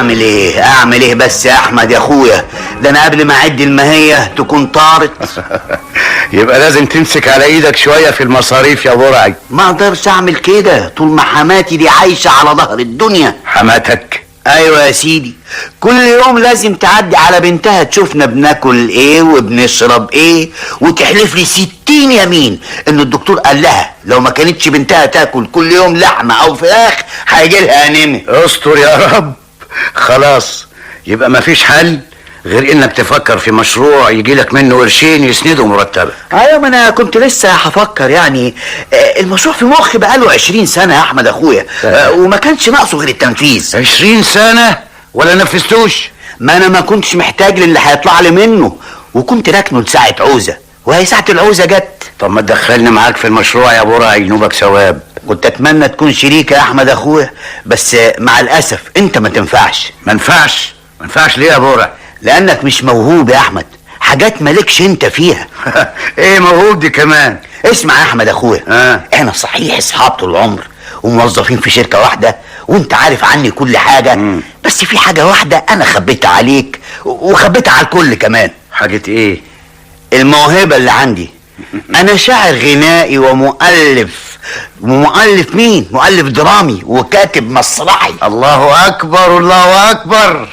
اعمل ايه بس يا احمد يا اخويا؟ ده انا قبل ما اعد الماهيه تكون طارت. يبقى لازم تمسك على ايدك شويه في المصاريف يا برعي. ما اقدرش اعمل كده طول ما حماتي دي عايشه على ظهر الدنيا. حماتك؟ ايوه يا سيدي، كل يوم لازم تعدي على بنتها تشوفنا بناكل ايه وبنشرب ايه، وتحلف لي 60 يمين ان الدكتور قال لها لو ما كانتش بنتها تاكل كل يوم لحمه او فراخ هيجي لها انيميا. استر يا رب. خلاص، يبقى ما فيش حل غير انك تفكر في مشروع يجيلك منه قرشين يسندوا مرتبك. ايوه، ما انا كنت لسه هفكر يعني. المشروع في مخي بقاله 20 سنه يا احمد اخويا، وما كانش ناقصه غير التنفيذ. 20 سنه ولا نفذتوش؟ ما انا ما كنتش محتاج للي هيطلع لي منه، وكنت راكنه لساعه عوزه، وهي ساعه العوزه جت. طب ما تدخلني معاك في المشروع يا برعي، ينوبك ثواب. كنت اتمنى تكون شريك يا احمد اخويا، بس مع الاسف انت ما تنفعش. ما ينفعش ليه يا برعي؟ لانك مش موهوب يا احمد، حاجات مالكش انت فيها. ايه موهوب دي كمان؟ اسمع يا احمد اخويا، احنا صحيح اصحاب طول العمر وموظفين في شركه واحده، وانت عارف عني كل حاجه. بس في حاجه واحده انا خبيتها عليك وخبيتها على الكل كمان. حاجه ايه؟ الموهبه اللي عندي. انا شاعر غنائي ومؤلف مين؟ مؤلف درامي وكاتب مسرحي. الله اكبر الله اكبر.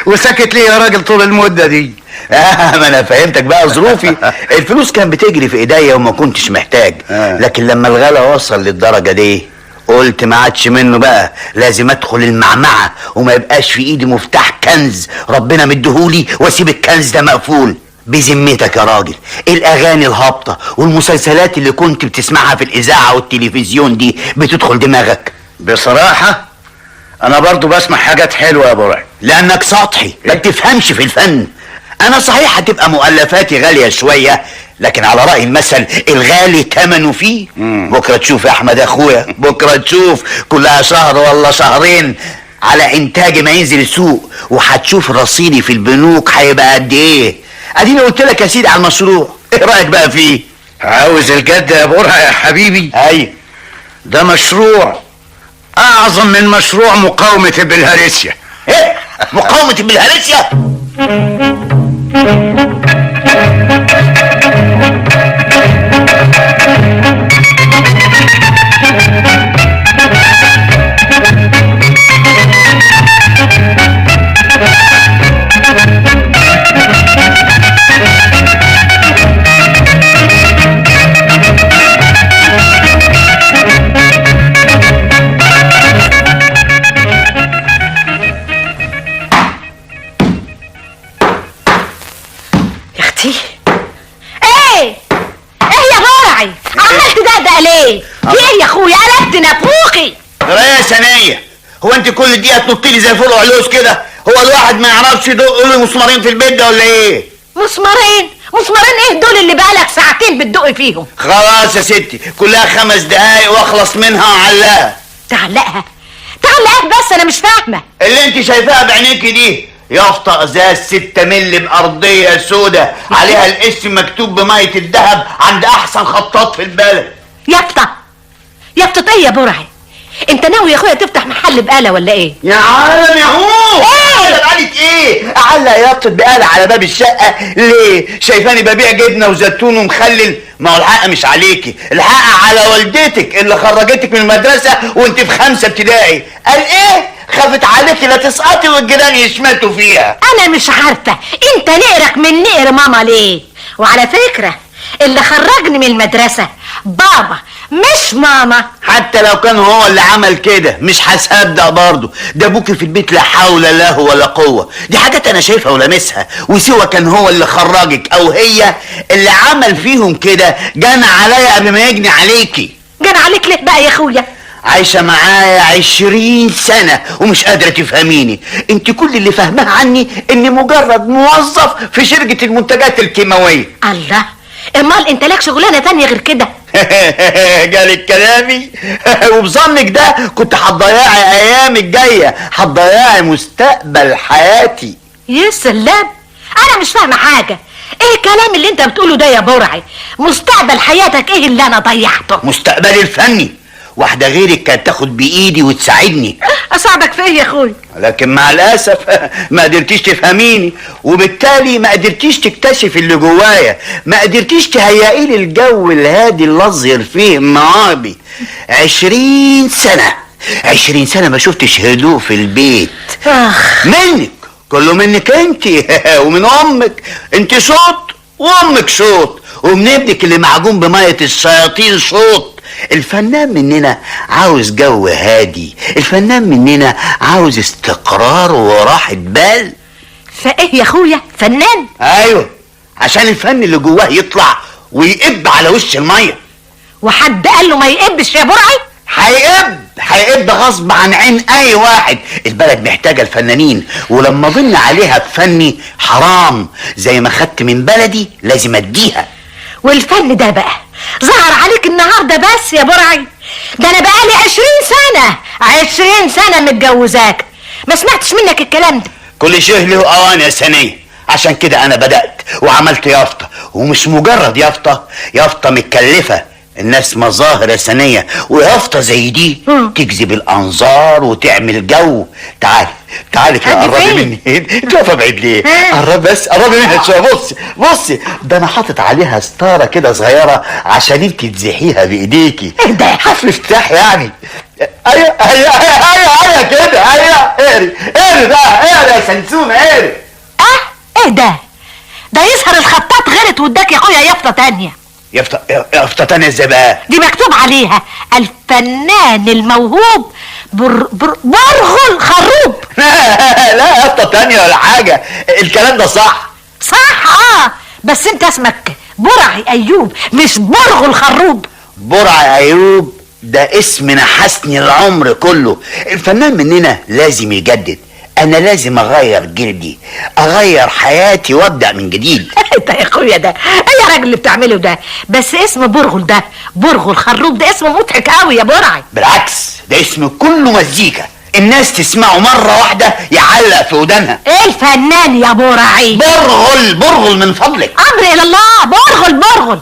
وسكت ليه يا راجل طول المده دي؟ ما انا فهمتك بقى ظروفي. الفلوس كان بتجري في ايديا وما كنتش محتاج. لكن لما الغلا وصل للدرجه دي قلت ما عادش منه بقى، لازم ادخل المعمعه وما يبقاش في ايدي مفتاح كنز ربنا مديهولي واسيب الكنز ده مقفول. بذمتك يا راجل، الاغاني الهابطه والمسلسلات اللي كنت بتسمعها في الاذاعه والتلفزيون دي بتدخل دماغك؟ بصراحه انا برضو بسمع حاجات حلوه يا برعي. لانك سطحي ما بتفهمش في الفن. انا صحيح هتبقى مؤلفاتي غاليه شويه، لكن على راي المثل الغالي ثمنه فيه. بكره تشوف يا احمد اخويا، بكره تشوف، كلها شهر ولا شهرين على انتاجي ما ينزل السوق، وهتشوف رصيدي في البنوك هيبقى قد ايه. اديني قلت لك يا سيدي على المشروع، ايه رايك بقى فيه؟ عاوز الجد يا برعي يا حبيبي؟ ايوه، ده مشروع اعظم من مشروع مقاومه البلهارسيا. ايه مقاومه البلهارسيا؟ عملت ده ليه؟ في ايه يا اخويا؟ قلبت نافوخي. يا ثانيه، هو انت كل دقيقه تنطي لي زي فوق علوس كده؟ هو الواحد ما يعرفش يدق له مسمارين في البيت ده ولا ايه؟ مسمارين ايه دول اللي بقالك ساعتين بتدق فيهم؟ خلاص يا ستي، كلها 5 دقايق واخلص منها وعلقها. تعلقها بس انا مش فاهمه. اللي انت شايفاها بعينيكي دي يافطة ازاز 6 مللي بأرضية سودة عليها الاسم مكتوب بمية الذهب عند احسن خطاط في البلد. يافطة ايه يا برعي؟ انت ناوي يا اخويا تفتح محل بقالة ولا ايه؟ يا عالم يا هو ايه بقالة ايه؟ اعلق يافطة بقالة على باب الشقة ليه؟ شايفاني ببيع جبنة وزيتون ومخلل؟ ما هو الحق مش عليكي، الحق على والدتك اللي خرجتك من المدرسة وانت في 5 ابتدائي. قال ايه؟ خافت عليكي لا تسقطي والجيران يشمتوا فيها. انا مش عارفه انت نقرك من نقر ماما ليه. وعلى فكره اللي خرجني من المدرسه بابا مش ماما. حتى لو كان هو اللي عمل كده مش هصدق برضه. ده ابوكي في البيت لا حول له ولا قوه. دي حاجات انا شايفها ولامسها. وسوى كان هو اللي خرجك او هي اللي عمل فيهم كده، جنى عليا قبل ما يجني عليكي. جنى عليك ليه بقى يا اخويا؟ عايشة معايا 20 سنة ومش قادرة تفهميني. انت كل اللي فاهماه عني اني مجرد موظف في شركة المنتجات الكيماوية. الله، امال انت لك شغلانة تانية غير كده؟ جالك كلامي؟ وبظنك ده كنت هتضيعي ايام الجاية، هتضيعي مستقبل حياتي. يا سلام، انا مش فاهمة حاجة. ايه الكلام اللي انت بتقوله ده يا برعي؟ مستقبل حياتك ايه اللي انا ضيعته؟ مستقبلي الفني. واحدة غيرك كانت تاخد بإيدي وتساعدني. اساعدك في ايه يا اخويا؟ لكن مع الاسف ما قدرتيش تفهميني، وبالتالي ما قدرتيش تكتشف اللي جوايا، ما قدرتيش تهيئي لي الجو الهادي اللي اظهر فيه معابي. 20 سنه 20 سنه ما شفتش هدوء في البيت. منك، كله منك انت ومن امك. انت صوت وامك صوت، ومن ابنك اللي معجون بميه الشياطين صوت. الفنان مننا عاوز جو هادي، الفنان مننا عاوز استقرار وراحة بال. فايه يا اخويا؟ فنان؟ ايوه، عشان الفن اللي جواه يطلع ويقب على وش الميه. وحد قال له ما يقبش يا برعي؟ هيقب غصب عن عين اي واحد. البلد محتاجه الفنانين، ولما ضن عليها بفني حرام. زي ما خدت من بلدي لازم اديها. والفن ده بقى ظهر عليك النهارده بس يا برعي؟ ده انا بقالي 20 سنه متجوزاك، ما سمعتش منك الكلام ده. كل شيء له اوان يا سنية، عشان كده انا بدأت وعملت يافطة، ومش مجرد يافطة متكلفة. الناس مظاهر يا سنية، ويافطة زي دي تجذب الانظار وتعمل جو. تعالي كده قربي مني. انت واقفه بعيد ليه؟ قربي منها شويه. بصي ده انا حاطط عليها ستاره كده صغيره عشان انت تزحيها بايديكي. ايه ده؟ حفل افتتاح يعني. ايوه كده. اقري بقى، اقري يا سنسومه، اقري. ايه ده يظهر الخطاط غلط واداك يا اخويا يافطه تانية. يافطه تانية ازاي بقى؟ دي مكتوب عليها الفنان الموهوب برغل خروب. لا يافطه تانية ولا حاجه، الكلام ده صح. بس انت اسمك برعي ايوب مش برغل خروب. برعي ايوب ده اسم نحسني العمر كله. الفنان مننا لازم يجدد. انا لازم اغير جلدي، اغير حياتي وابدأ من جديد. انت يا اخويا ده اي راجل اللي بتعمله ده، بس اسم برغل ده برغل خروب ده اسم مضحك قوي يا برعي. بالعكس، ده اسم كله مزيكا، الناس تسمعه مرة واحدة يعلق في ودانها. ايه الفنان يا برعي؟ برغل من فضلك. امر الى الله. برغل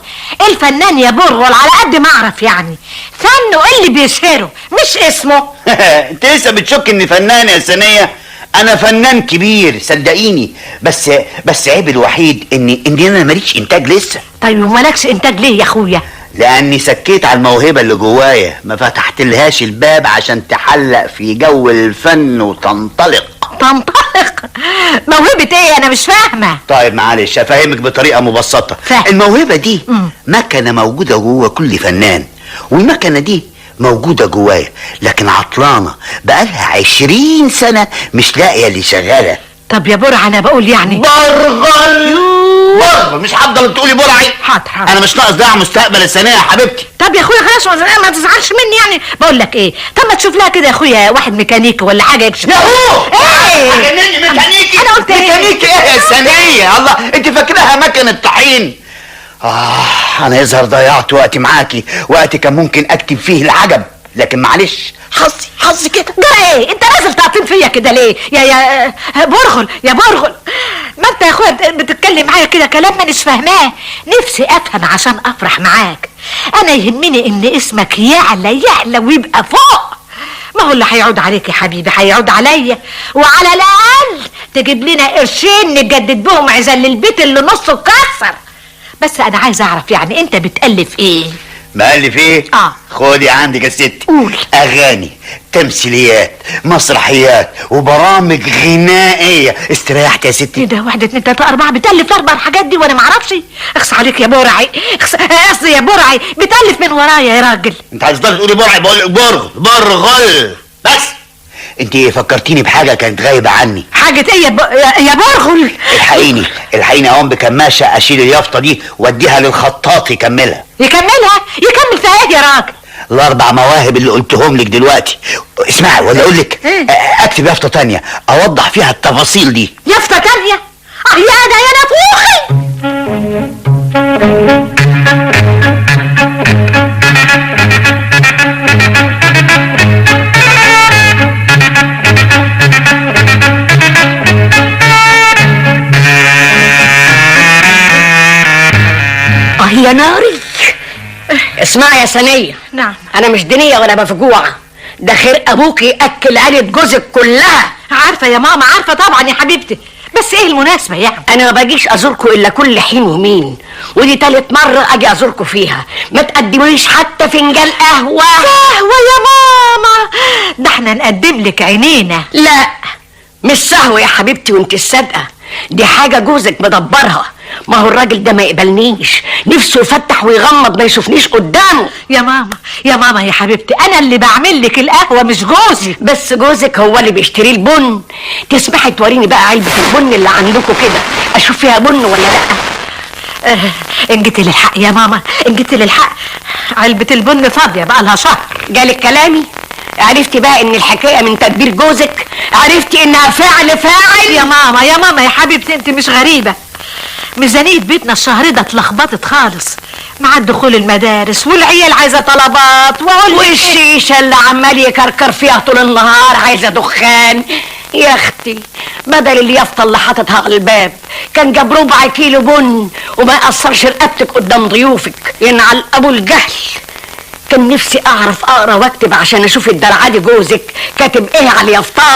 الفنان يا برغل على قد ما اعرف يعني فنه اللي بيشهره مش اسمه. انت لسه بتشك اني فنان يا سنية؟ انا فنان كبير صدقيني، بس عيب الوحيد اني انا ماليش انتاج لسه. طيب ومالكش انتاج ليه يا اخويا؟ لاني سكيت على الموهبة اللي جوايا، ما فتحتلهاش الباب عشان تحلق في جو الفن وتنطلق. موهبة ايه؟ انا مش فاهمة. طيب معلش افهمك بطريقة مبسطة. الموهبة دي مكنة موجودة جوه كل فنان، والمكنة دي موجودة جوايا لكن عطلانة بقالها 20 سنة مش لاقية اللي شغالة. طب يا برعي انا بقول يعني برغل مش هفضل تقولي برعي. حاضر انا مش ناقص ضياع مستقبل السنة يا حبيبتي. طب يا اخويا خلاص ما تزعلش مني يعني. بقول لك ايه، طب ما تشوف لها كده يا اخويا واحد ميكانيكي ولا حاجه يكشف. ايه ميكانيكي؟ انا قلت ميكانيكي ايه يا سنية؟ الله، انت فاكراها مكنة طحين؟ انا يظهر ضيعت وقتي معاكي، وقتي كان ممكن اكتب فيه العجب، لكن معلش حظي كده. ده ايه؟ انت نازل تعطين فيا كده ليه يا برغل؟ ما انت يا اخويا بتتكلم معايا كده كلام مانيش فاهماه. نفسي افهم عشان افرح معاك. انا يهمني ان اسمك يعلى ويبقى فوق. ما هو اللي هيعود عليك يا حبيبي هيعود عليا، وعلى الاقل تجيب لنا قرشين نجدد بهم عزل البيت اللي نصه اتكسر. بس انا عايز اعرف يعني انت بتألف ايه؟ مألف ايه؟ خدي عندك يا ستي. قول. اغاني، تمثيليات، مسرحيات، وبرامج غنائيه. استريحت يا ستي؟ ايه ده؟ 1 2 3 4 بتألف 4 الحاجات دي وانا معرفش؟ اخس عليك يا برعي. قصدي يا برعي بتألف من ورايا يا راجل. انت عايز تقولي برعي؟ بقول برغل بس. انت فكرتيني بحاجه كانت غايبه عني. حاجه ايه يا برغل؟ الحقيني اقوم بكماشه اشيل اليافطه دي واديها للخطاط يكمل فيها ايه يا راجل؟ ال4 مواهب اللي قلتهم لك دلوقتي. اسمعي ولا اقول لك اكتب يافطه تانية اوضح فيها التفاصيل دي. يافطه تانية؟ يا نفوخي. يا ناري. اسمعي يا سنية. نعم. انا مش دينية ولا مفجوعة، ده خير ابوك ياكل عيله جوزك كلها. عارفه يا ماما، عارفه طبعا يا حبيبتي، بس ايه المناسبه يعني؟ انا ما باجيش ازوركم الا كل حين ومين، ودي تالت مره اجي ازوركم فيها. ما تقدموليش حتى فنجان قهوه. قهوه يا ماما؟ ده احنا نقدم لك عينينا. لا مش سهوه يا حبيبتي وانت الصادقه، دي حاجه جوزك مدبرها. ما هو الراجل ده ما يقبلنيش، نفسه يفتح ويغمض ما يشوفنيش قدامه. يا ماما يا ماما يا حبيبتي، انا اللي بعمل لك القهوه مش جوزي. بس جوزك هو اللي بيشتري البن. تسمحي توريني بقى علبه البن اللي عندكم كده، اشوف فيها بن ولا لا؟ ان جيت للحق يا ماما، ان جيت للحق، علبه البن فاضيه بقى لها شهر. جالك كلامي؟ عرفتي بقى ان الحكايه من تدبير جوزك؟ عرفتي انها فعل فاعل؟ يا ماما يا ماما يا حبيبتي، انت مش غريبه. ميزانية بيتنا الشهر ده اتلخبطت خالص مع دخول المدارس، والعيال عايزه طلبات، والشيشه اللي عمال يكركر فيها طول النهار عايزه دخان. يا اختي بدل اليافطه اللي حاططها على الباب كان جاب ربع كيلو بن وما يقصرش رقبتك قدام ضيوفك. ينعل ابو الجهل. كان نفسي اعرف اقرا واكتب عشان اشوف الدلعادي جوزك كاتب ايه على اليافطه.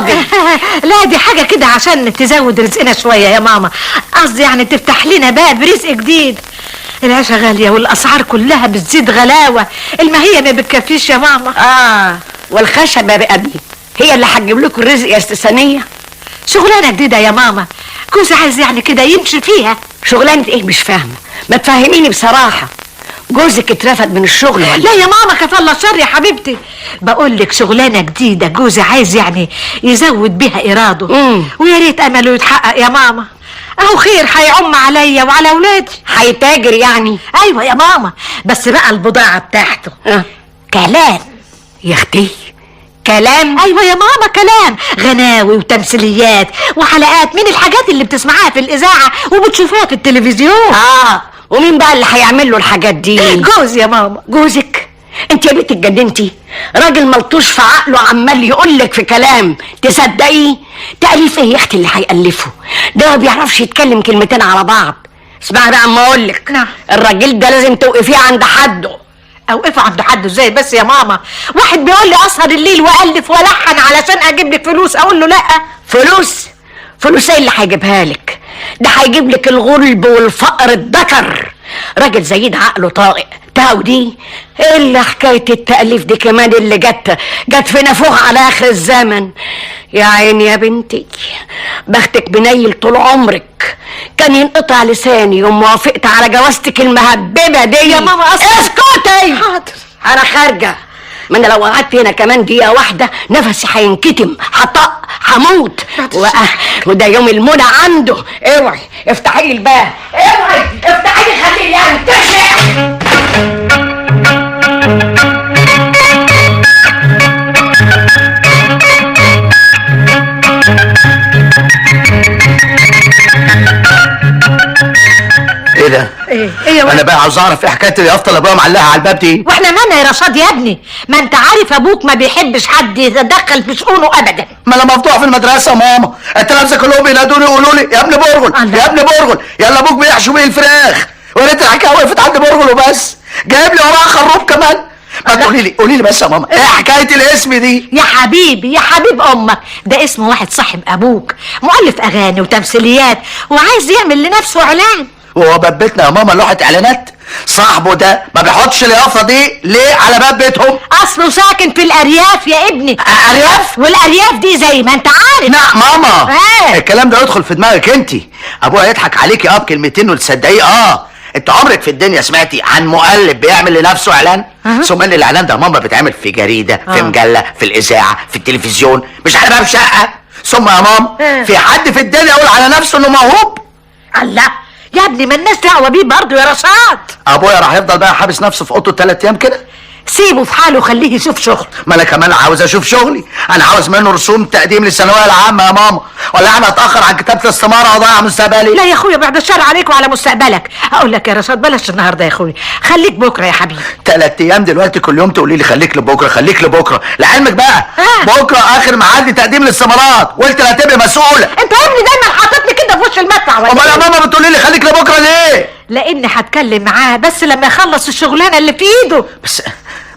لا دي حاجه كده عشان تزود رزقنا شويه يا ماما، قصدي يعني تفتح لنا باب رزق جديد. العيشه غاليه والاسعار كلها بتزيد غلاوه، الماهيه ما بتكفيش يا ماما. والخشبه بقبلي هي اللي هتجيب لكم الرزق يا استثانيه. شغلانه جديده يا ماما، جوزي عايز يعني كده يمشي فيها. شغلانه ايه؟ مش فاهمه، ما تفهميني بصراحه. جوزك اترفد من الشغل ولا؟ لا يا ماما كفى الله الشر يا حبيبتي، بقول لك شغلانه جديده جوزي عايز يعني يزود بيها ايراده. ويا ريت امله يتحقق يا ماما، اهو خير هيعم عليا وعلى اولادي. هيتاجر يعني؟ ايوه يا ماما، بس بقى البضاعه بتاعته كلام. يا اختي كلام؟ ايوه يا ماما كلام، غناوي وتمثيليات وحلقات من الحاجات اللي بتسمعها في الاذاعه وبتشوفها في التلفزيون. ومين بقى اللي هيعمل له الحاجات دي؟ جوز يا ماما. جوزك؟ انت يا بنتي اتجننتي؟ راجل ملطوش في عقله عمال يقولك في كلام تصدقيه؟ تأليف ايه يا اختي اللي هيألفه؟ ده ما بيعرفش يتكلم كلمتين على بعض. اسمعي بقى اما اقولك، نعم. الراجل ده لازم توقفيه عند حده. اوقفه عند حده ازاي بس يا ماما؟ واحد بيقول لي اسهر الليل والف والحن علشان اجيب لك فلوس، اقول له لا. فلوس؟ فلوس ايه اللي هيجيبها لك؟ ده هيجيب لك الغلب والفقر الذكر. راجل زي ده عقله طائق. ودي الا حكايه التأليف دي كمان اللي جت في نافوخ على اخر الزمن. يا عيني يا بنتي، بختك بنيل طول عمرك. كان ينقطع لساني يوم وافقت على جوازتك المهببه دي. يا ماما اسكتي. حاضر انا خارجه. ما انا لو قعدت هنا كمان دقيقه واحده نفسي هينكتم، هطق، هموت. وده يوم المنى عنده. اوعي افتحي لي الباب، اوعي افتحي لي، خليني انتشر. ايه ده؟ ايه يا انا بقى عاوز اعرف ايه حكايه اليافطه اللي ابويا معلقها على الباب دي. واحنا مالنا يا رشاد يا ابني؟ ما انت عارف ابوك ما بيحبش حد يتدخل في شؤونه ابدا. ما انا مفضوح في المدرسه يا ماما، التلامذه كلهم بينادوني يقولوا لي يا ابن برغل يا ابن برغل، يلا ابوك بيحشوا بيه الفراخ. ويا ريت الحكايه وقفت عند برغل وبس، جايب لي وراها خروب كمان. ما قولي لي بس يا ماما، ايه حكايه الاسم دي؟ يا حبيبي يا حبيب امك، ده اسم واحد صاحب ابوك، مؤلف اغاني وتمثيليات وعايز يعمل لنفسه اعلان. وهو باب بيتنا يا ماما لوحه اعلانات؟ صاحبه ده ما بيحطش اليافطه دي ليه على باب بيتهم؟ اصله ساكن في الارياف يا ابني. ارياف؟ والارياف دي زي ما انت عارف. لا ماما، ايه الكلام ده يدخل في دماغك انت. ابويا يضحك عليكي بكلمتين وتصدقيه. انت عمرك في الدنيا سمعتي عن مؤلف بيعمل لنفسه اعلان؟ ثم ان الاعلان ده ماما بيتعمل في جريده، في مجله، في الاذاعه، في التلفزيون، مش على باب شقه. ثم يا ماما، في حد في الدنيا يقول على نفسه انه موهوب؟ الله يا ابني، ما الناس دعوه بيه برضه يا رشاد. ابويا راح يفضل بقى حابس نفسه في اوضته 3 ايام كده؟ سيبه في حاله وخليه يشوف شغل. ما انا كمان عاوز اشوف شغلي. انا عاوز منه رسوم تقديم للثانويه العامه يا ماما، ولا انا اتاخر عن كتابه الاستماره واضيع مستقبلي؟ لا يا اخويا، بعد الشر عليك وعلى مستقبلك. اقول لك يا رشاد بلاش النهارده يا اخويا، خليك بكره يا حبيبي. 3 ايام دلوقتي كل يوم تقولي لي خليك لبكره خليك لبكره. لعلمك بقى بكره اخر ميعاد لتقديم الاستمارات، وانت اللي هتبقي مسؤوله. انت يا ابني دايما حاططني كده في وش المدفع ولا امال يا ماما بتقولي لي خليك لبكره ليه؟ لاني هتكلم معاه بس لما يخلص الشغلانه اللي في ايده.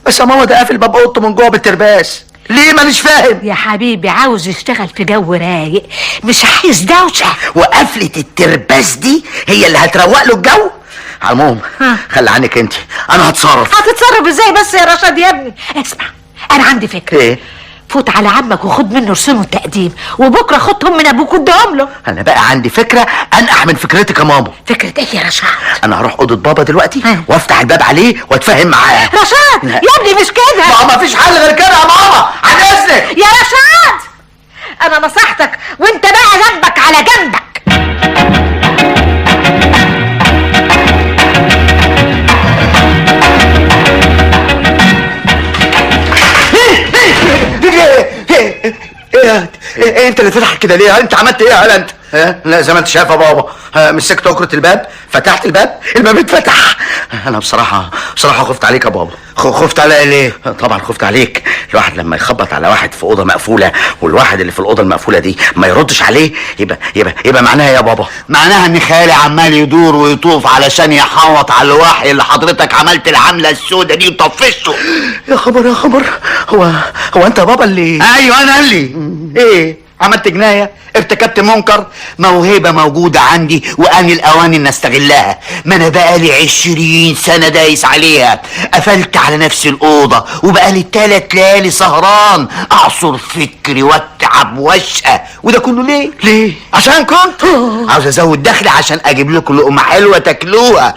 بس يا ماما ده قافل باب اوضته من جوه بالترباس. ليه مانيش فاهم؟ يا حبيبي عاوز يشتغل في جو رايق، مش عايز دوشه. وقفلة الترباس دي هي اللي هتروق له الجو. على العموم خلي عنك انت، انا هتصرف. هتتصرف ازاي بس يا رشاد يا ابني؟ اسمع، انا عندي فكره. ايه؟ فوت على عمك وخد منه رسوم التقديم، وبكره خدهم من ابوك واديهم له. انا بقى عندي فكره انقح من فكرتك يا ماما. فكره ايه يا رشاد؟ انا هروح اوضه بابا دلوقتي وافتح الباب عليه واتفاهم معاه. رشاد يا ابني مش كده. ما فيش حل غير كده يا ماما، عن اذنك يا رشاد، انا نصحتك وانت بقى ذنبك على جنبك. ايه انت اللي تضحك كده ليه؟ انت عملت ايه يا هلا انت؟ لا زي ما انت شايف يا بابا، مسكت عقرة الباب، فتحت الباب اتفتح. انا بصراحة خفت عليك يا بابا. خفت عليا ليه؟ طبعا خفت عليك. الواحد لما يخبط على واحد في اوضه مقفوله، والواحد اللي في الاوضه المقفوله دي ما يردش عليه، يبقى معناها يا بابا؟ معناها ان خالي عمال يدور ويطوف علشان يحوط على الوحي اللي حضرتك عملت العمله السوداء دي وطفشته. يا خبر، هو انت يا بابا اللي... ايوه انا اللي ايه عملت جنايه، ارتكبت منكر. موهبه موجوده عندي وان الاوان ان استغلها. ما انا بقالي 20 سنه دايس عليها. قفلت على نفسي الاوضه وبقالي 3 ليالي سهران اعصر فكري واتعب واشقى. وده كله ليه؟ عشان كنت عاوز ازود دخلي عشان اجيب لكم لقمه حلوه تاكلوها.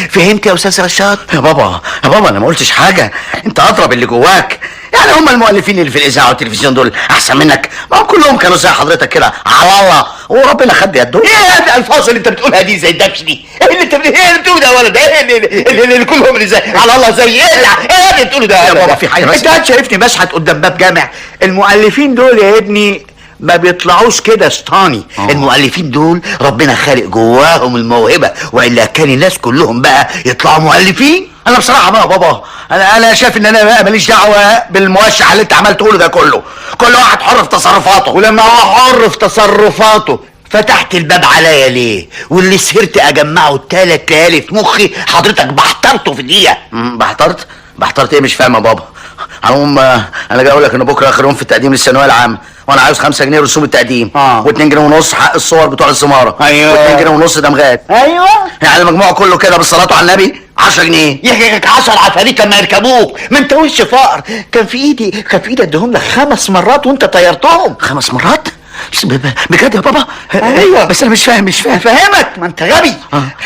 فهمت يا استاذ رشاد؟ يا بابا انا ما قلتش حاجه، انت اضرب اللي جواك. يعني هم المؤلفين اللي في الاذاعه والتلفزيون دول احسن منك؟ ما هم كلهم كانوا زي حضرتك كده على الله، وربنا خد يدهم. ايه الالفاظ اللي انت بتقولها دي زي الدبش دي؟ ايه اللي انت بتقوله ده يا ولد؟ ايه اللي كلهم اللي زي على الله زي ايه اللي بتقوله ده يا بابا؟ في حاجه بس انت شايفني بشحت قدام باب جامع؟ المؤلفين دول يا ابني ما بيطلعوش كده شطاني. المؤلفين دول ربنا خالق جواهم الموهبه، والا كان الناس كلهم بقى يطلعوا مؤلفين. انا بصراحه بقى يا بابا، انا شايف ان انا بقى ماليش دعوه بالموشح اللي انت عمال تقوله ده كله. كل واحد حر في تصرفاته، ولما هو حر في تصرفاته فتحت الباب عليا ليه؟ واللي سهرت اجمعه 3 ليالي في مخي حضرتك بحترته في دقيقه. بحترت ايه؟ مش فاهم يا بابا. عموم انا جاي اقول لك ان بكره اخر يوم في التقديم للثانويه العامه، وانا عاوز 5 جنيه رسوم التقديم، و2 جنيه ونص حق الصور بتوع الزماره، ايوه، و2 جنيه ونص دمغات. ايوه، يعني المجموع كله كده بالصلاه على النبي 10 جنيه. يحكيك 10 عفاريت لما يركبوك. ما انت وش فقر. كان في ايدي اديهم لك 5 مرات وانت طيرتهم. 5 مرات؟ بجد يا بابا؟ ايوه، بس انا مش فاهم. فاهمك، ما انت غبي.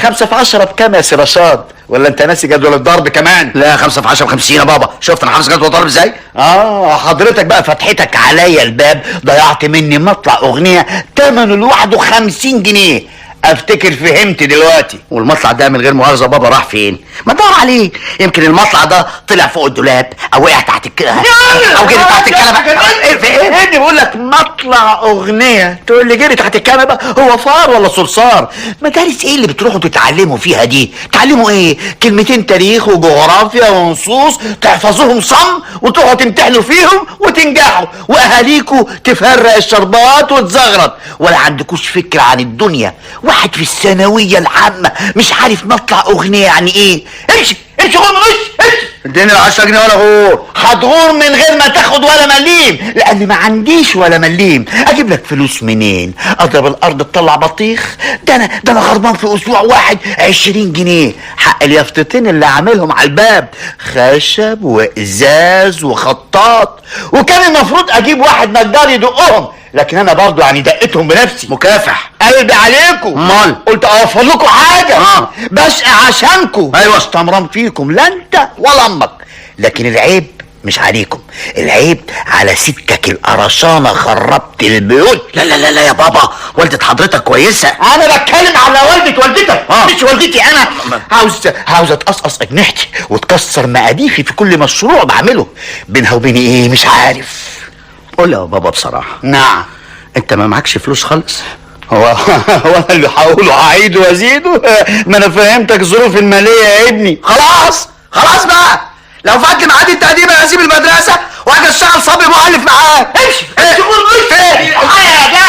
5 في 10 بكام يا سي رشاد؟ ولا انت ناسي جدول الضرب كمان؟ لا 5 في 10 ب50 يا بابا. شفت انا حافظ جدول الضرب ازاي؟ حضرتك بقى فتحتك عليا الباب ضيعت مني مطلع اغنيه ثمنه لوحده 50 جنيه. افتكر فهمت دلوقتي. والمطلع ده من غير مؤاخذه بابا راح فين؟ ما تدور عليه، يمكن المطلع ده طلع فوق الدولاب او وقع تحت او جري تحت الكنبه. ايه بقول لك مطلع اغنيه تقول لي جري تحت الكنبه؟ هو فار ولا صرصار؟ مدارس ايه اللي بتروحوا تتعلموا فيها دي؟ تعلموا ايه؟ كلمتين تاريخ وجغرافيا ونصوص تحفظوهم صم وتروحوا تمتحنوا فيهم وتنجحوا، واهاليكوا تفرق الشربات وتزغرط. ولا عندكوش فكره عن الدنيا. واحد في الثانويه العامه مش عارف مطلع اغنيه يعني ايه؟ امشي غور، امشي. اديني 10 جنيه ولا غور. هتغور من غير ما تاخد ولا مليم، لان ما عنديش ولا مليم. اجيب لك فلوس منين؟ اضرب الارض تطلع بطيخ؟ ده انا غربان في اسبوع واحد 20 جنيه حق اليافطتين اللي عاملهم على الباب، خشب وازاز وخطاط. وكان المفروض اجيب واحد نجار يدقهم، لكن انا برضو يعني دقتهم بنفسي. مكافح قلبي عليكم. امال قلت اوفر لكم حاجه. بشقى عشانكم. ايوه، استمران فيكم، لا انت ولا امك. لكن العيب مش عليكم، العيب على ستك القرشانه. خربت البيوت. لا يا بابا، والدة حضرتك كويسه. انا بتكلم على والدة والدتك، مش والدتي انا. عاوز اتقصقص اجنحتي وتكسر مقاديفي في كل مشروع بعمله. بينها وبيني ايه مش عارف. قول يا بابا بصراحه. نعم. انت ما معكش فلوس خالص؟ هو انا اللي هقوله هعيده وازيده؟ ما انا فهمتك ظروف الماليه يا ابني. خلاص بقى، لو فات ميعاد التقديم انا هسيب المدرسه واجي اشتغل صبي مؤلف معاك. امشي يا جاهل.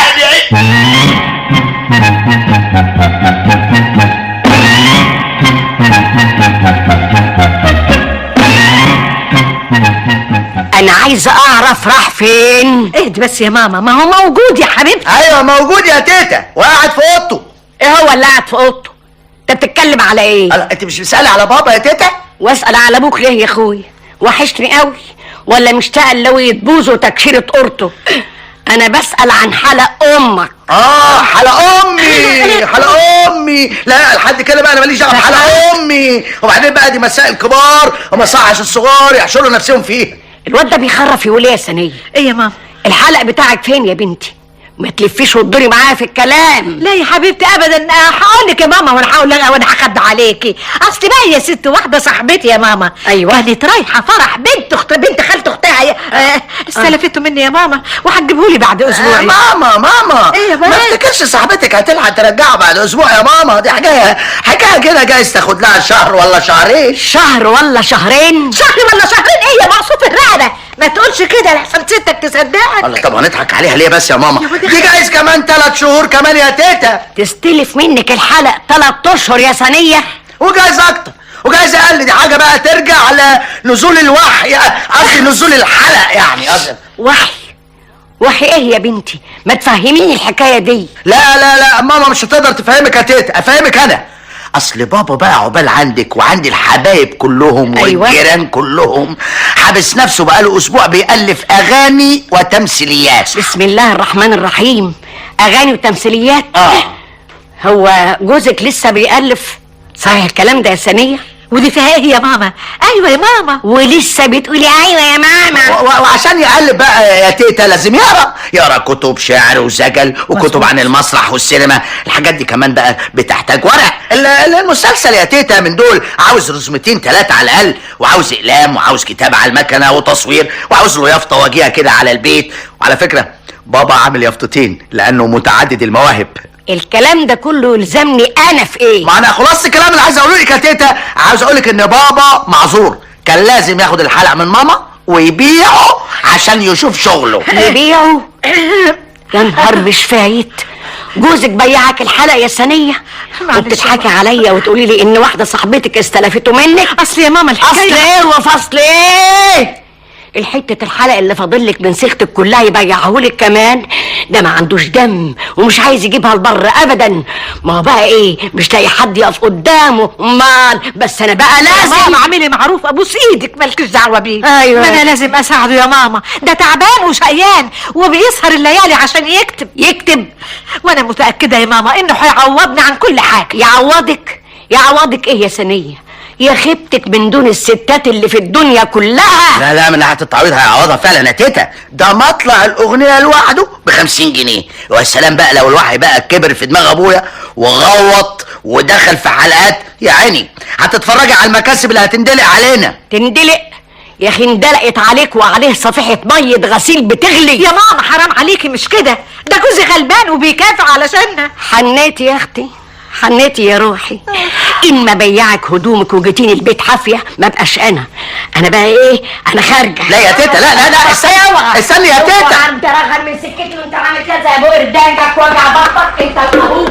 انا عايزه اعرف راح فين. اهدي بس يا ماما، ما هو موجود يا حبيبتي. ايوه موجود يا تيتا وقاعد في اوضته. ايه هو اللي قاعد في اوضته؟ انت بتتكلم على ايه؟ انت مش بتسالي على بابا يا تيتا؟ واسال على ابوك ليه يا اخوي؟ وحشني قوي ولا مشتاق لوية بوزه وتكشيرة قرطه؟ انا بسال عن حلق امك. حلق امي حلق امي. لا لحد كده بقى انا ماليش دعوه بحلق امي. وبعدين بقى دي مسائل كبار وما صحش الصغار يحشروا نفسهم فيها. الواد ده بيخرف يقول ايه يا سنيه؟ ايه يا ماما؟ الحلق بتاعك فين يا بنتي؟ ما تلفيش وتدوري معايا في الكلام. لا يا حبيبتي ابدا، هقول لك يا ماما وانا هخبي عليكي. اصل بقى يا ست واحده صاحبتي يا ماما، ايوه، كانت رايحه فرح بنت خالت اختها، استلفته مني يا ماما وهتجيبهولي بعد اسبوع. ماما ايه يا ما بنات؟ افتكرش صاحبتك هتلحق ترجعه بعد اسبوع يا ماما. دي حكايه كده جايز تاخد لها شهر ولا شهرين. شهر ولا شهرين؟ شهر ولا شهرين ايه يا مقصوف الرقبه؟ ما تقولش كده لحسن ستك تصدقك. الله، طب هنضحك عليها ليه بس يا ماما؟ دي جايز كمان 3 شهور كمان يا تيتا. تستلف منك الحلق 3 اشهر يا سنيه؟ وجايز اكتر وجايز اقل. دي حاجه بقى ترجع لنزول الوحي، قصدي نزول الحلق يعني. وحي ايه يا بنتي؟ ما تفهميني الحكايه دي. لا ماما مش هتقدر تفهمك يا تيتا، افهمك انا. اصل بابا بقى عقبال عندك وعند الحبايب كلهم والجيران كلهم حابس نفسه بقاله اسبوع بيألف اغاني وتمثيليات. بسم الله الرحمن الرحيم. اغاني وتمثيليات؟ هو جوزك لسه بيألف؟ صحيح الكلام ده يا سنيه؟ ودي فيها ايه يا ماما؟ ايوه يا ماما. ولسه بتقولي ايوه يا ماما؟ وعشان يقلب بقى يا تيتا لازم يقرا كتب شعر وسجل وكتب عن المسرح والسينما. الحاجات دي كمان بقى بتحتاج ورق. المسلسل يا تيتا من دول عاوز رسمتين 3 على الاقل، وعاوز اقلام وعاوز كتابه على المكنه وتصوير وعاوز له يافطه واجهه كده على البيت. وعلى فكره بابا عامل يافطتين لانه متعدد المواهب. الكلام ده كله يلزمني انا في ايه؟ ما انا خلاص الكلام اللي عايز اقوله لك يا تيتا. عاوز اقول لك ان بابا معذور، كان لازم ياخد الحلق من ماما ويبيعه عشان يشوف شغله. يبيعه؟ يا نهار مش فايت. جوزك بيعك الحلق يا سنيه؟ وبتضحكي عليا وتقولي لي ان واحده صاحبتك استلفته منك؟ اصل يا ماما الحكايه اصل ايه وفصل ايه؟ الحتة الحلق اللي فاضلك من صيغتك كلها يبيعهولك كمان؟ ده ما عندوش دم ومش عايز يجيبها لبر ابدا. ما هو بقى ايه، مش لاقي حد يقف قدامه. امال بس انا بقى لازم. يا ماما اعملي معروف، ابوس ايدك مالكش دعوه بيه. ايوه ما انا لازم اساعده يا ماما، ده تعبان وشقيان وبيسهر الليالي عشان يكتب. وانا متاكده يا ماما انه هيعوضني عن كل حاجه. يعوضك ايه يا سنيه؟ يا خيبتك من دون الستات اللي في الدنيا كلها. لا من ناحيه التعويض هيعوضها فعلا يا تيتا. ده مطلع الاغنيه لوحده ب50 جنيه. والسلام بقى لو الوحي بقى كبر في دماغ ابويا وغوط ودخل في حلقات، يا عيني هتتفرجي على المكاسب اللي هتندلق علينا. تندلق؟ يا اخي اندلقت عليك وعليه صفيحه ميه غسيل بتغلي. يا ماما حرام عليكي، مش كده، ده جوزي غلبان وبيكافئ علشانها. حنيتي يا اختي، حنيتي يا روحي. ان ما بيعك هدومك وجيتيني البيت حافيه ما بقاش انا بقى ايه، انا خارجه. لا يا تيتا، لا استني يا تيتا. انت راغب من سكتي وانت عامل كده زي ابو قردانك وجع بطنك انت اهو.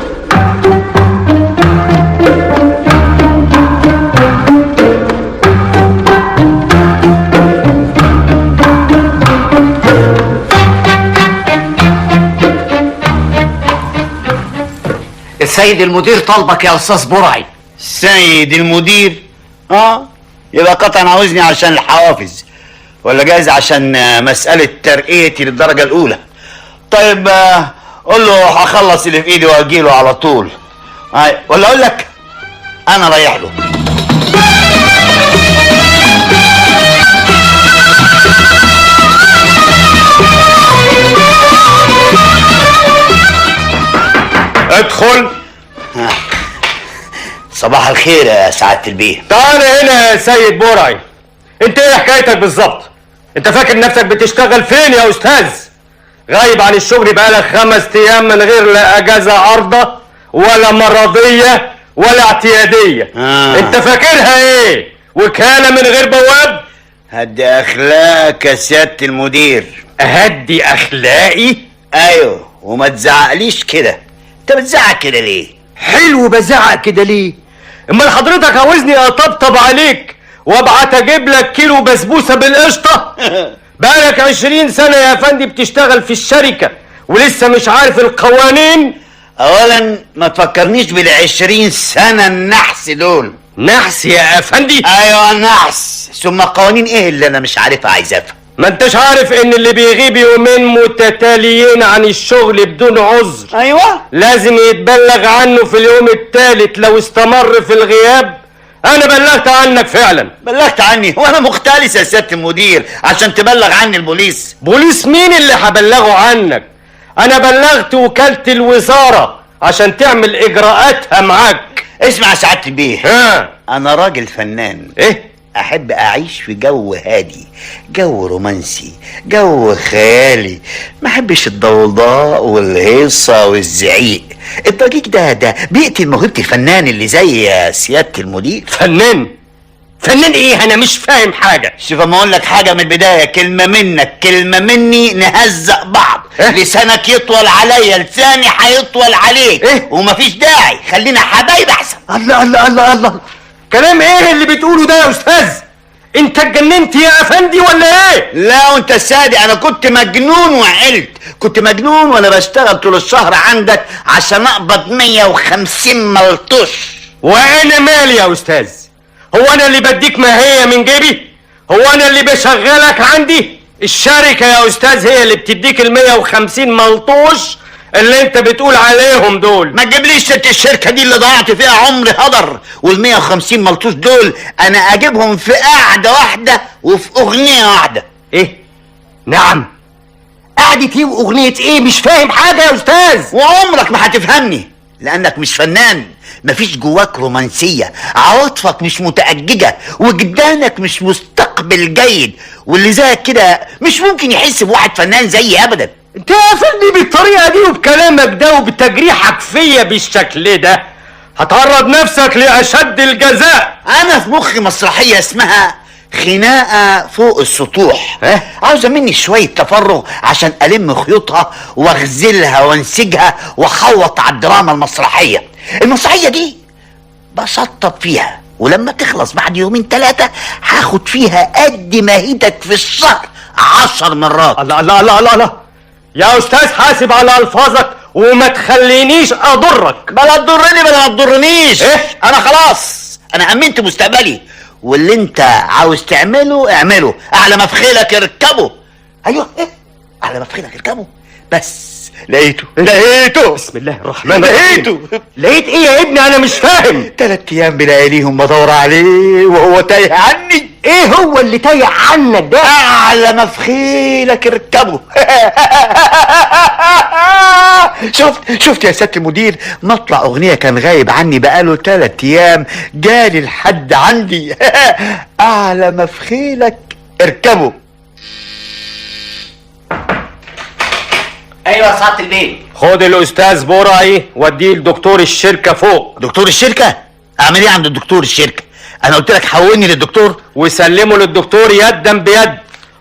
السيد المدير طالبك يا استاذ برعي. سيد المدير؟ يبقى قطعا عاوزني عشان الحوافز، ولا جايز عشان مسألة ترقيتي للدرجة الأولى. طيب قول له هخلص اللي في ايدي واجيله على طول. ولا اقول لك انا رايح له. ادخل. صباح الخير يا سعادة البيه. تعال هنا يا سيد برعي، انت ايه حكايتك بالظبط؟ انت فاكر نفسك بتشتغل فين يا استاذ؟ غايب عن الشغل بقالك 5 ايام من غير لا اجازة عارضة ولا مرضية ولا اعتيادية. انت فاكرها ايه؟ وكالة من غير بواب؟ هدي اخلاقك يا سيادة المدير. اهدي اخلاقي؟ ايوه، وما تزعقليش كده. انت بتزعق كده ليه؟ حلو بزعق كده ليه؟ امال حضرتك عاوزني اطبطب عليك وابعت اجيب لك كيلو بسبوسه بالقشطه؟ بقالك 20 سنة يا افندي بتشتغل في الشركة ولسه مش عارف القوانين. اولا ما تفكرنيش بال20 سنة النحس دول. نحس يا افندي؟ ايوه نحس. ثم قوانين ايه اللي انا مش عارفها عايز افهم؟ ما انتش عارف ان اللي بيغيب يومين متتاليين عن الشغل بدون عذر ايوه لازم يتبلغ عنه في اليوم الثالث لو استمر في الغياب؟ انا بلغت عنك فعلا. بلغت عني؟ وانا مختلس يا سيادة المدير عشان تبلغ عني البوليس؟ بوليس مين اللي هبلغه عنك؟ انا بلغت وكالة الوزارة عشان تعمل اجراءاتها معاك. اسمع يا سعادة البيه، ها انا راجل فنان. ايه؟ احب اعيش في جو هادي، جو رومانسي، جو خيالي. ما احبش الضوضاء والهيصة والزعيق. الضجيج ده بيقتل موهبة الفنان اللي زي سيادة المدير. فنان؟ فنان ايه؟ انا مش فاهم حاجة. شوف اما اقول لك حاجة من البداية، كلمة منك كلمة مني نهزق بعض. إيه؟ لسانك يطول عليا، لساني هيطول عليك. إيه؟ ومفيش داعي، خلينا حبايب احسن. الله الله الله الله، كلام ايه اللي بتقوله ده يا استاذ؟ انت اتجننت يا افندي ولا ايه؟ لا وانت الصادق، انا كنت مجنون وعقلت. كنت مجنون وانا بشتغل طول الشهر عندك عشان اقبض 150 ملطوش. وانا مالي يا استاذ؟ هو انا اللي بديك ماهية من جيبي؟ هو انا اللي بشغلك عندي؟ الشركة يا استاذ هي اللي بتديك 150 ملطوش اللي انت بتقول عليهم دول. ما تجيبليش ست الشركة دي اللي ضيعت فيها عمري هدر. وال150 ملطوش دول انا اجيبهم في قعدة واحدة وفي اغنية واحدة. ايه؟ نعم. قعدة ايه واغنية ايه؟ مش فاهم حاجة يا استاذ. وعمرك ما هتفهمني لانك مش فنان. مفيش جواك رومانسية، عواطفك مش متأججة، وجدانك مش مستقبل جيد. واللي زيك كده مش ممكن يحس بواحد فنان زيي ابدا. انت يا افندي بالطريقة دي وبكلامك ده وبتجريحك فيا بالشكل ده هتعرض نفسك لأشد الجزاء. انا في مخي مسرحية اسمها خناقة فوق السطوح. عاوزة مني شوية تفرغ عشان ألم خيوطها واغزلها وانسجها واحوط على الدراما المسرحية. المسرحية دي بشطب فيها، ولما تخلص بعد يومين 3 هاخد فيها قد ما هيتك في الشهر 10 مرات. الله الله الله الله الله، يا استاذ حاسب على الفاظك وما تخلينيش اضرك. بلا تضرني بلا ما تضرنيش. إيه؟ انا خلاص، انا امنت مستقبلي، واللي انت عاوز تعمله اعمله. اعلى ما في خيلك اركبه. ايوه ايه؟ اعلى ما في خيلك اركبه. بس لقيته. بسم الله الرحمن الرحيم. لقيته. لقيت ايه يا ابني؟ انا مش فاهم. 3 ايام بلياليهم بدور عليه وهو تايه عني. ايه هو اللي تايه عنك ده؟ اعلى ما في خيلك اركبه. شفت يا سيادة المدير، مطلع اغنية كان غايب عني بقاله 3 ايام جالي لحد عندي. اعلى ما في خيلك اركبه. ايوه يا سعادة البيه. خد الاستاذ برعي وديه لدكتور الشركة فوق. دكتور الشركة؟ اعمل ايه عند الدكتور الشركة؟ انا قلت لك حولني للدكتور. وسلمه للدكتور يدا بيد،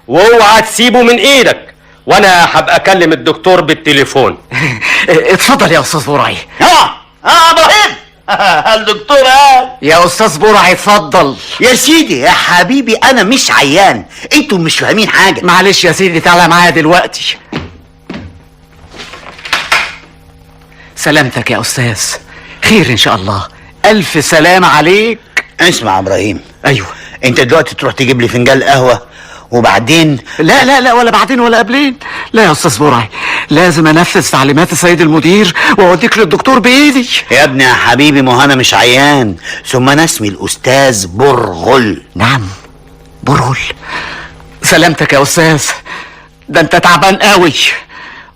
واوعى تسيبه من ايدك، وانا هبقى اكلم الدكتور بالتليفون. اتفضل يا استاذ برعي. ابراهيم. الدكتور قال. يا استاذ برعي اتفضل. يا سيدي يا حبيبي انا مش عيان، انتوا مش فاهمين حاجة. معلش يا سيدي، تعالى معايا دلوقتي. سلامتك يا استاذ، خير ان شاء الله. الف سلام عليك. اسمع يا ابراهيم، ايوه. انت دلوقتي تروح تجيب لي فنجان قهوة وبعدين. لا لا لا، ولا بعدين ولا قبلين. لا يا استاذ برعي، لازم انفذ تعليمات السيد المدير واوديك للدكتور بايدي. يا ابني يا حبيبي، ما هو انا مش عيان، ثم انا اسمي الاستاذ برغل. نعم برغل. سلامتك يا استاذ، ده انت تعبان قوي.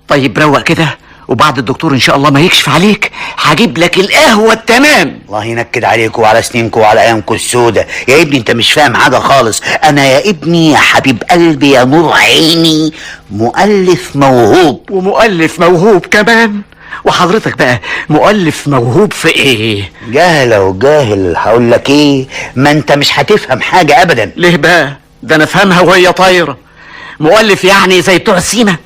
طيب روق كده، وبعد الدكتور ان شاء الله ما يكشف عليك هجيب لك القهوة التمام. الله ينكد عليكم وعلى سنينكم وعلى ايامكم السودة. يا ابني انت مش فاهم حاجة خالص. انا يا ابني يا حبيب قلبي يا نور عيني مؤلف موهوب. ومؤلف موهوب كمان. وحضرتك بقى مؤلف موهوب في ايه؟ جاهلة وجاهل هقول لك ايه، ما انت مش هتفهم حاجة ابدا. ليه بقى؟ ده انا افهمها وهي طايرة. مؤلف يعني زي بتوع السيما؟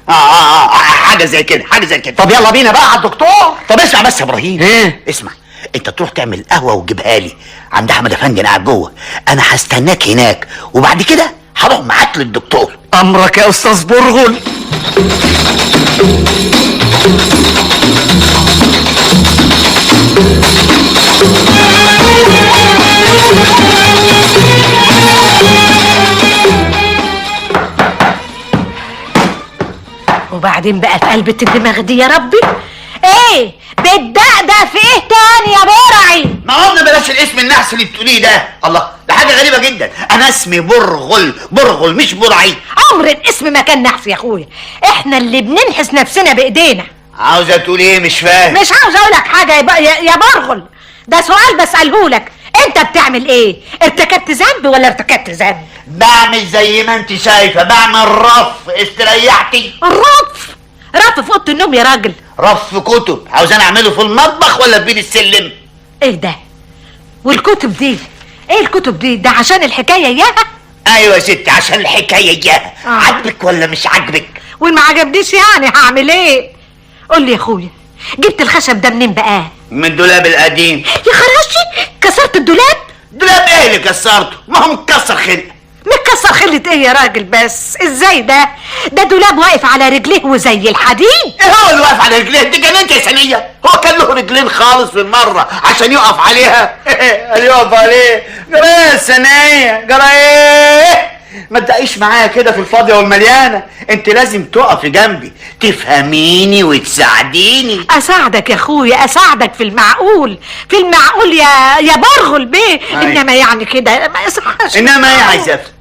حاجة زي كده، حاجة زي كده. طب يلا بينا بقى على الدكتور. طب اسمع بس يا ابراهيم. ايه؟ اسمع، انت تروح تعمل قهوة وتجيبها لي عند احمد افندي قاعد جوه. انا هستناك هناك، وبعد كده هروح معاك للدكتور. امرك يا استاذ برغل. وبعدين بقى في قلبة الدماغ دي يا ربي؟ ايه بتدقدق في ايه تاني يا برعي؟ ما قلنا بلاش الاسم النحس اللي بتقوليه ده. الله، ده حاجه غريبه جدا. انا اسمي برغل، برغل مش برعي. عمر الاسم ما كان نحس يا اخويا، احنا اللي بننحس نفسنا بايدينا. عاوزه تقول ايه؟ مش فاهم. مش عاوز اقولك حاجه يا برغل، ده سؤال بسألهولك. انت بتعمل ايه؟ ارتكبت ذنب ولا ارتكبت ذنب؟ بعمل زي ما انت شايفه، بعمل رف. استريحتي؟ رف في اوضه النوم يا راجل؟ رف كتب. عاوز انا اعمله في المطبخ ولا في بين السلم؟ ايه ده؟ والكتب دي ايه الكتب دي؟ ده عشان الحكايه اياها؟ ايوه يا ستي عشان الحكايه اياها. عاجبك ولا مش عاجبك؟ وما عجبنيش يعني هعمل ايه؟ قول لي يا اخويا، جبت الخشب ده منين بقى؟ من الدولاب القديم. يا خراشي، كسرت الدولاب؟ دولاب ايه اللي كسرته؟ ما هو متكسر خلق. متكسر خلة ايه يا راجل بس؟ ازاي ده؟ ده دولاب واقف على رجليه وزي الحديد. ايه هو اللي واقف على رجليه؟ دي جننت يا ثانيه. هو كان له رجلين خالص بالمره عشان يقف عليها؟ قال يقف عليه؟ جرى ايه يا ثانيه؟ جرى ايه؟ ما تدقيش معايا كده في الفاضيه والمليانه. انت لازم تقفي جنبي، تفهميني وتساعديني. اساعدك يا اخويا، اساعدك في المعقول، في المعقول يا برغل بيه. انما يعني كده ما يصحش. انما ايه يا عزيزتي؟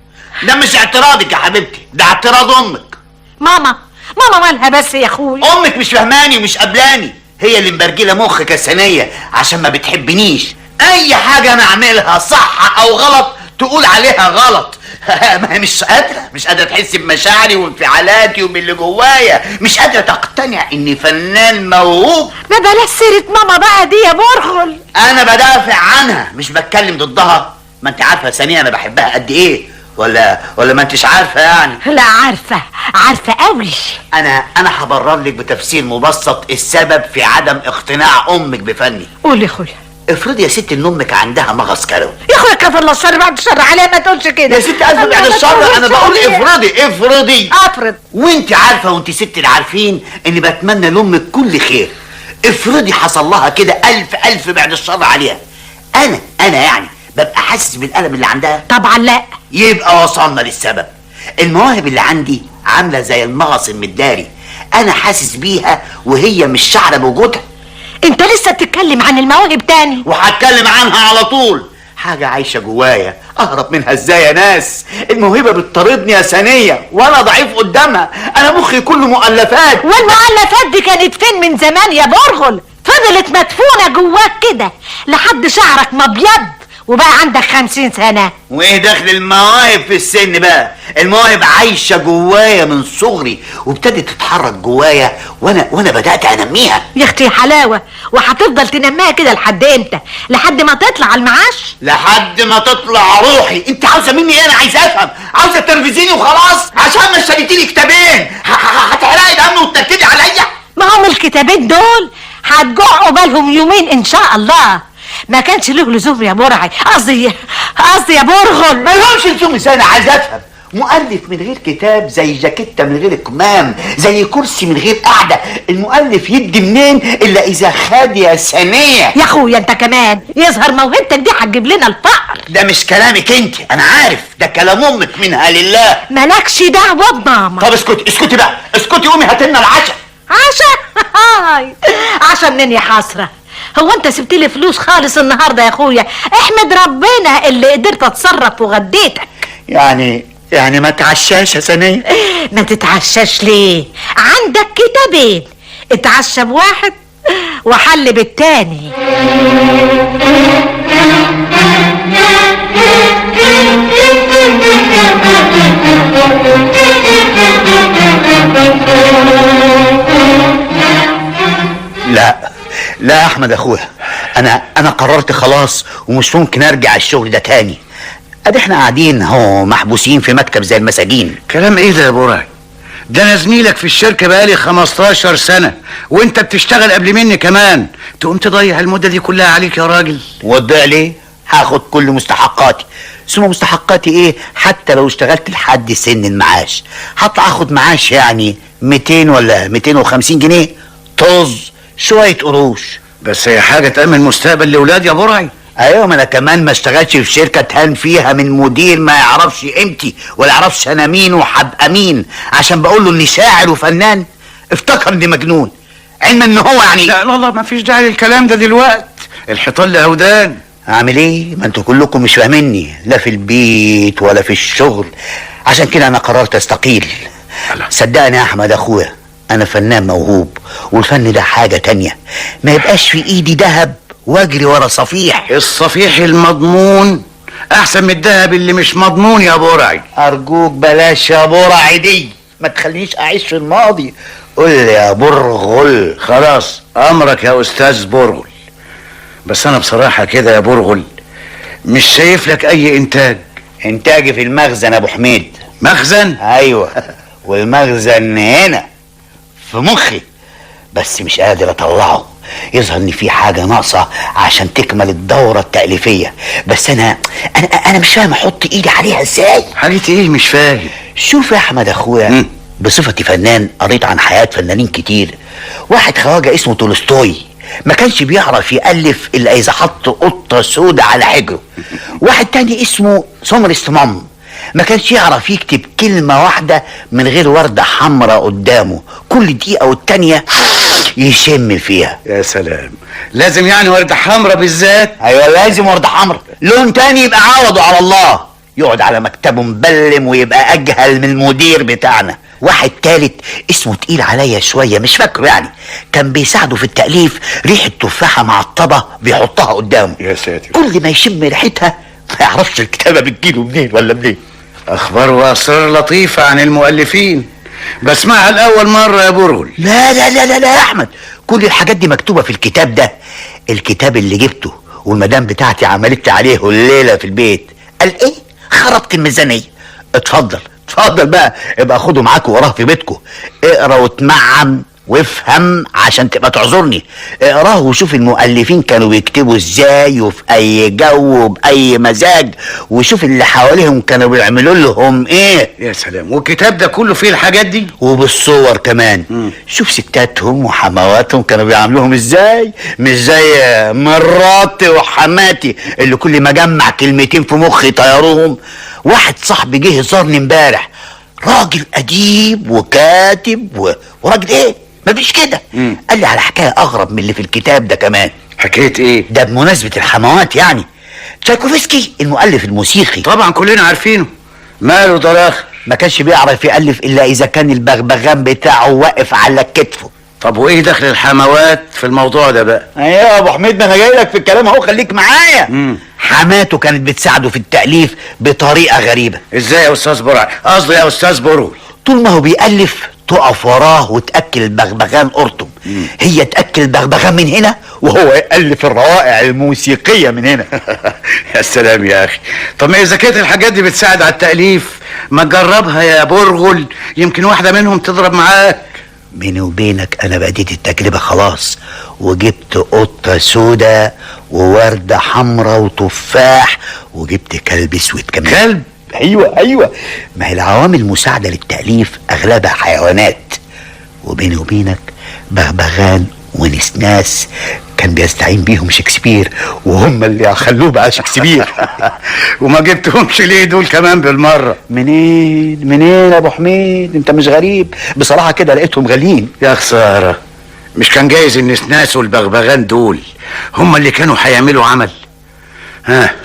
ده مش اعتراضك يا حبيبتي، ده اعتراض امك. ماما مالها بس يا اخويا؟ امك مش فهماني ومش قبلاني، هي اللي مبرجله مخك يا ثانيه عشان ما بتحبنيش. اي حاجه انا اعملها صح او غلط تقول عليها غلط. ما هي مش قادره تحس بمشاعري وانفعالاتي وباللي جوايا، مش قادره تقتنع اني فنان موهوب. ما بلاش سيره ماما بقى دي يا برغل. انا بدافع عنها مش بتكلم ضدها. ما انت عارفه يا ثانيه انا بحبها قد ايه، ولا ما انتش عارفه يعني؟ لا عارفه قوي. انا هبرر لك بتفسير مبسط السبب في عدم اقتناع امك بفني. قول يا اخويا. افرضي يا ست ان امك عندها مغص كلوي. يا اخويا كفر الله الشر بعد الشر عليها، ما تقولش كده يا ست الف بعد الشر. انا بقول افرضي افرض. وانت عارفه وانت ست اللي عارفين اني بتمنى لامك كل خير. افرضي حصل لها كده، الف بعد الشر عليها. انا يعني ببقى حاسس بالالم اللي عندها؟ طبعا لا. يبقى وصلنا للسبب. المواهب اللي عندي عامله زي المغص المداري، انا حاسس بيها وهي مش شعره بوجودها. انت لسه بتتكلم عن المواهب تاني؟ وهتكلم عنها على طول. حاجه عايشه جوايا، اهرب منها ازاي يا ناس؟ الموهبه بتطاردني يا ثانيه وانا ضعيف قدامها. انا مخي كله مؤلفات. والمؤلفات دي كانت فين من زمان يا برغل؟ فضلت مدفونه جواك كده لحد شعرك ما ابيض وبقى عندك 50 سنة. وايه دخل المواهب في السن بقى؟ المواهب عايشة جوايا من صغري وابتدت تتحرك جوايا وانا بدأت انميها. يا اختي حلاوة، وهتفضل تنميها كده لحد امتى؟ لحد ما تطلع على المعاش؟ لحد ما تطلع روحي. انت عاوزة مني ايه؟ انا عايز افهم. عاوزة تنرفزيني وخلاص عشان ما اشتريتيلي كتابين هتحرقي دم وتنكدي عليا؟ ما هم الكتابين دول هتجوعوا بالهم يومين ان شاء الله. ما كانش له لزوم يا برعي، قصدي يا برغل. ما لهمش لزوم ازاي؟ انا عايز افهم. مؤلف من غير كتاب زي جاكيتة من غير كمام، زي كرسي من غير قعدة. المؤلف يدي منين الا اذا خد يا ثانية؟ يا اخويا انت كمان يظهر موهبتك دي هتجيب لنا الفقر. ده مش كلامك انت، انا عارف، ده كلام امك منها لله. مالكش دعوة بماما. طب اسكتي بقى، اسكتي. قومي هاتلنا العشاء. عشاء؟ عشاء منين يا حسرة؟ هو انت سبت لي فلوس خالص النهارده يا اخويا؟ احمد ربنا اللي قدرت اتصرف وغديتك. يعني ما تعشاش يا ثانية؟ ما تتعشاش ليه؟ عندك كتابين، اتعشى بواحد وحل بالتاني. لا يا احمد اخويا، انا قررت خلاص ومش ممكن ارجع الشغل ده تاني. ادي احنا قاعدين اهو محبوسين في مكتب زي المساجين. كلام ايه ده يا برعي؟ ده انا زميلك في الشركه بقالي 15 سنه وانت بتشتغل قبل مني كمان. تقوم تضيع المده دي كلها عليك يا راجل؟ وتضيع ليه؟ هاخد كل مستحقاتي. ثم مستحقاتي ايه؟ حتى لو اشتغلت لحد سن المعاش هطلع اخد معاش يعني 200 ولا 250 جنيه، طز شويه قروش. بس هي حاجه تامن مستقبل لاولادي يا برعي. ايوه، ما انا كمان ما اشتغلتش في شركه تهان فيها من مدير ما يعرفش قيمتي ولا يعرفش انا مين وهبقى مين عشان بقول له اني شاعر وفنان. افتكر اني مجنون، علما ان هو يعني. لا والله ما فيش داعي للكلام ده دلوقتي، الحيطان لهودان. اعمل ايه؟ ما انتوا كلكم مش فاهميني، لا في البيت ولا في الشغل. عشان كده انا قررت استقيل. صدقني يا احمد اخويا، انا فنان موهوب، والفن ده حاجه تانية. ما يبقاش في ايدي دهب واجري ورا صفيح. الصفيح المضمون احسن من الذهب اللي مش مضمون يا برعي. ارجوك بلاش يا برعي دي، ما تخلينيش اعيش في الماضي. قول لي يا برغل. خلاص امرك يا استاذ برغل. بس انا بصراحه كده يا برغل مش شايف لك اي انتاج. انتاجي في المخزن يا ابو حميد. مخزن؟ ايوه، والمخزن هنا في مخي، بس مش قادر اطلعه. يظهر ان في حاجه ناقصه عشان تكمل الدوره التاليفيه، بس انا مش فاهم احط ايدي عليها ازاي. حاجه ايه؟ مش فاهم. شوف يا احمد اخويا، بصفتي فنان قريت عن حياه فنانين كتير. واحد خواجه اسمه تولستوي ما كانش بيعرف يألف الا اذا حط قطه سودة على حجره. واحد تاني اسمه سومرست مام ما كانش يعرف يكتب كلمة واحدة من غير وردة حمراء قدامه، كل دقيقة والتانية يشم فيها. يا سلام، لازم يعني وردة حمراء بالذات؟ ايوه لازم وردة حمراء. لون تاني يبقى عوضه على الله، يقعد على مكتبه مبلم ويبقى اجهل من المدير بتاعنا. واحد تالت اسمه تقيل عليا شويه، مش فاكره يعني، كان بيساعده في التأليف. ريحة تفاحة معطبة بيحطها قدامه. يا ساتر، كل ما يشم ريحتها ما يعرفش الكتابة بتجيله منين ولا منين. اخبار واسرار لطيفة عن المؤلفين، بسمعها الاول مرة يا برغل. لا لا لا لا لا يا احمد، كل الحاجات دي مكتوبة في الكتاب ده. الكتاب اللي جبته والمدام بتاعتي عملت عليه الليلة في البيت. قال ايه؟ خربت الميزانية. اتفضل بقى، ابقى خده معاك وراه في بيتكم، اقرا وتمعم وافهم عشان تبقى تعذرني. اقراه وشوف المؤلفين كانوا بيكتبوا ازاي وفي اي جو وباي مزاج، وشوف اللي حواليهم كانوا بيعملوا لهم ايه. يا سلام، والكتاب ده كله فيه الحاجات دي وبالصور كمان. شوف ستاتهم وحمواتهم كانوا بيعملوهم ازاي، مش زي مراتي وحماتي اللي كل ما اجمع كلمتين في مخي طيروهم. واحد صاحبي جه زارني امبارح، راجل اديب وكاتب وراجل ايه مفيش كده. قال لي على حكايه اغرب من اللي في الكتاب ده كمان. حكايه ايه؟ ده بمناسبه الحموات يعني. تشايكوفسكي المؤلف الموسيقي طبعا كلنا عارفينه، ماله ده الاخر؟ ما كانش بيعرف يألف الا اذا كان البغبغان بتاعه واقف على كتفه. طب وايه دخل الحموات في الموضوع ده بقى؟ ايوه يا ابو حميد، ما انا جاي لك في الكلام اهو، خليك معايا. حماته كانت بتساعده في التأليف بطريقه غريبه. ازاي يا استاذ برعي؟ قصدي يا استاذ برغل، طول ما هو بيألف تقف وراه وتأكل البغبغان قرطم. هي تأكل البغبغان من هنا وهو يألف الروائع الموسيقية من هنا. يا سلام يا اخي. طب ما اذا كانت الحاجات دي بتساعد على التأليف، ما تجربها يا برغل، يمكن واحدة منهم تضرب معاك. بيني وبينك انا بديت التجربة خلاص، وجبت قطة سودة ووردة حمراء وتفاح، وجبت كلب اسود كمان. كلب؟ ايوه، ما هي العوامل المساعدة للتأليف اغلبها حيوانات. وبيني وبينك بغبغان ونسناس كان بيستعين بيهم شكسبير، وهم اللي خلوه بقى شكسبير. وما جبتهمش ليه دول كمان بالمرة؟ منين يا ابو حميد؟ انت مش غريب بصراحة كده، لقيتهم غاليين. يا خسارة، مش كان جايز النسناس والبغبغان دول هم اللي كانوا هيعملوا عمل؟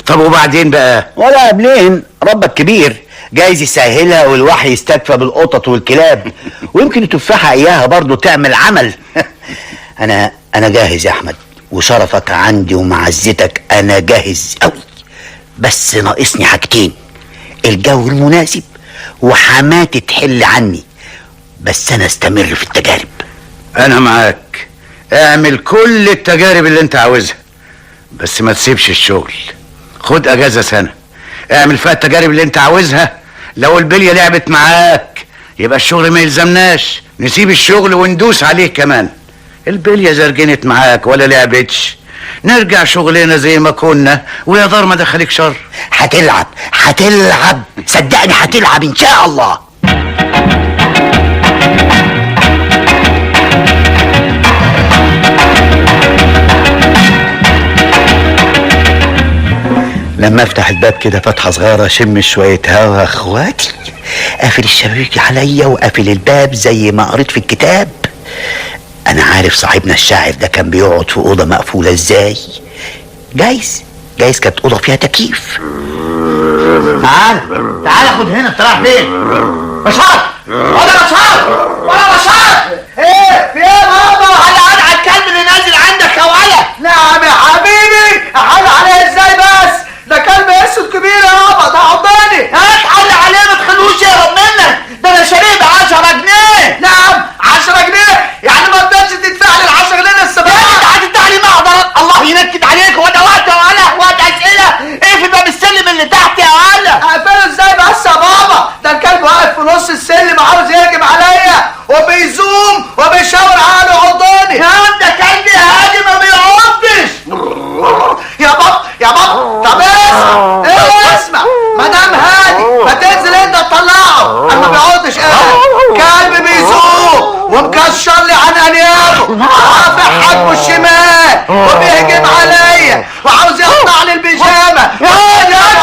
طب وبعدين بقى؟ ولا قبلين، ربك كبير، جايز يسهلها والوحي يستكفى بالقطط والكلاب، ويمكن التفاحة اياها برضو تعمل عمل. انا جاهز يا احمد، وشرفك عندي ومعزتك انا جاهز قوي، بس ناقصني حاجتين: الجو المناسب وحماتي تحل عني. بس انا استمر في التجارب. انا معاك، اعمل كل التجارب اللي انت عاوزها، بس ما تسيبش الشغل. خد اجازة سنة اعمل فيها التجارب اللي انت عاوزها. لو البلية لعبت معاك يبقى الشغل ما يلزمناش، نسيب الشغل وندوس عليه كمان. البلية زرجنت معاك ولا لعبتش، نرجع شغلنا زي ما كنا ويا دار ما دخلك شر. هتلعب صدقني هتلعب ان شاء الله. لما افتح الباب كده فتحه صغيره اشم شويه هوا اخواتي، قافل الشبابيك عليا وقافل الباب زي ما قريت في الكتاب. انا عارف صاحبنا الشاعر ده كان بيقعد في اوضه مقفوله ازاي. جايز كانت اوضه فيها تكييف. تعال خد هنا، انت رايح فين؟ بشار ايه في ايه بابا؟ على الكلب اللي نازل عندك يا ولد. نعم يا حبيبي، احل عليه ازاي بس؟ ده كلب اسود كبير يابا، ده عضاني. اتحل عليه ما تخلوش يهرب منك، ده انا شاريه ب 10 جنيه. نعم 10 جنيه، يعني ما تقدرش تدفع لي ال 10 جنيه لسه بقى. انت هتدفع لي معضله، الله ينكد عليك. وانا وقت يا ولا وقت اسئله ايه في باب السلم اللي تحت يا ولا؟ اقفله ازاي بس يا بابا؟ ده الكلب واقف في نص السلم عاوز يهجم عليا وبيزوم وبيشاور على عضاني. يا انت كلب هادي ما بيعضش يا بابا. طب اسمع مدام هادي ما تنزل انت تطلعه، انا ما بيعضش. كلب بيزوم ومكشر لي عن انيابه، رافع حجمه الشمال وبيهجم عليا وعاوز يقطع لي البيجامه.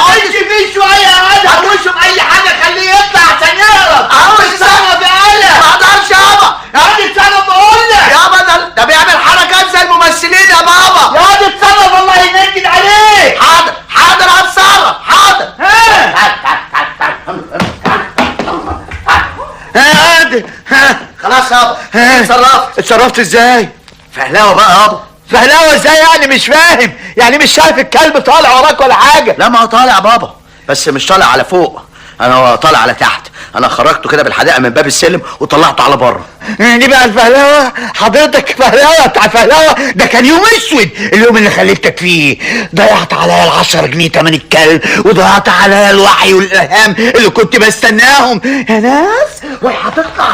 امشي فيه شويه يا ولد، هتوشه باي حاجه خليه يطلع عشان يهرب. عاوز يتصرف يا ولد. ما اقدرش يابا. يا ولد اتصرف بقول لك يابا، ده بيعمل حركات زي الممثلين يا بابا. يا ولد اتصرف الله ينكد عليك. حاضر هتصرف حاضر. خلاص يابا اتصرفت ازاي؟ فهلاوه بقى يابا. فهلاوه ازاي يعني؟ مش فاهم يعني. مش شايف الكلب طالع وراك ولا حاجه؟ لا ما هو طالع بابا، بس مش طالع على فوق، انا طالع على تحت. انا خرجته كده بالحديقه من باب السلم وطلعته على بره. دي بقى الفهلاوه حضرتك؟ فهلاوه بتاع فهلاوه ده كان يوم اسود، اليوم اللي خليتك فيه. ضيعت عليا ال10 جنيه تمن الكلب، وضيعت عليا الوعي والالهام اللي كنت بستناهم. يا ناس وهتطلع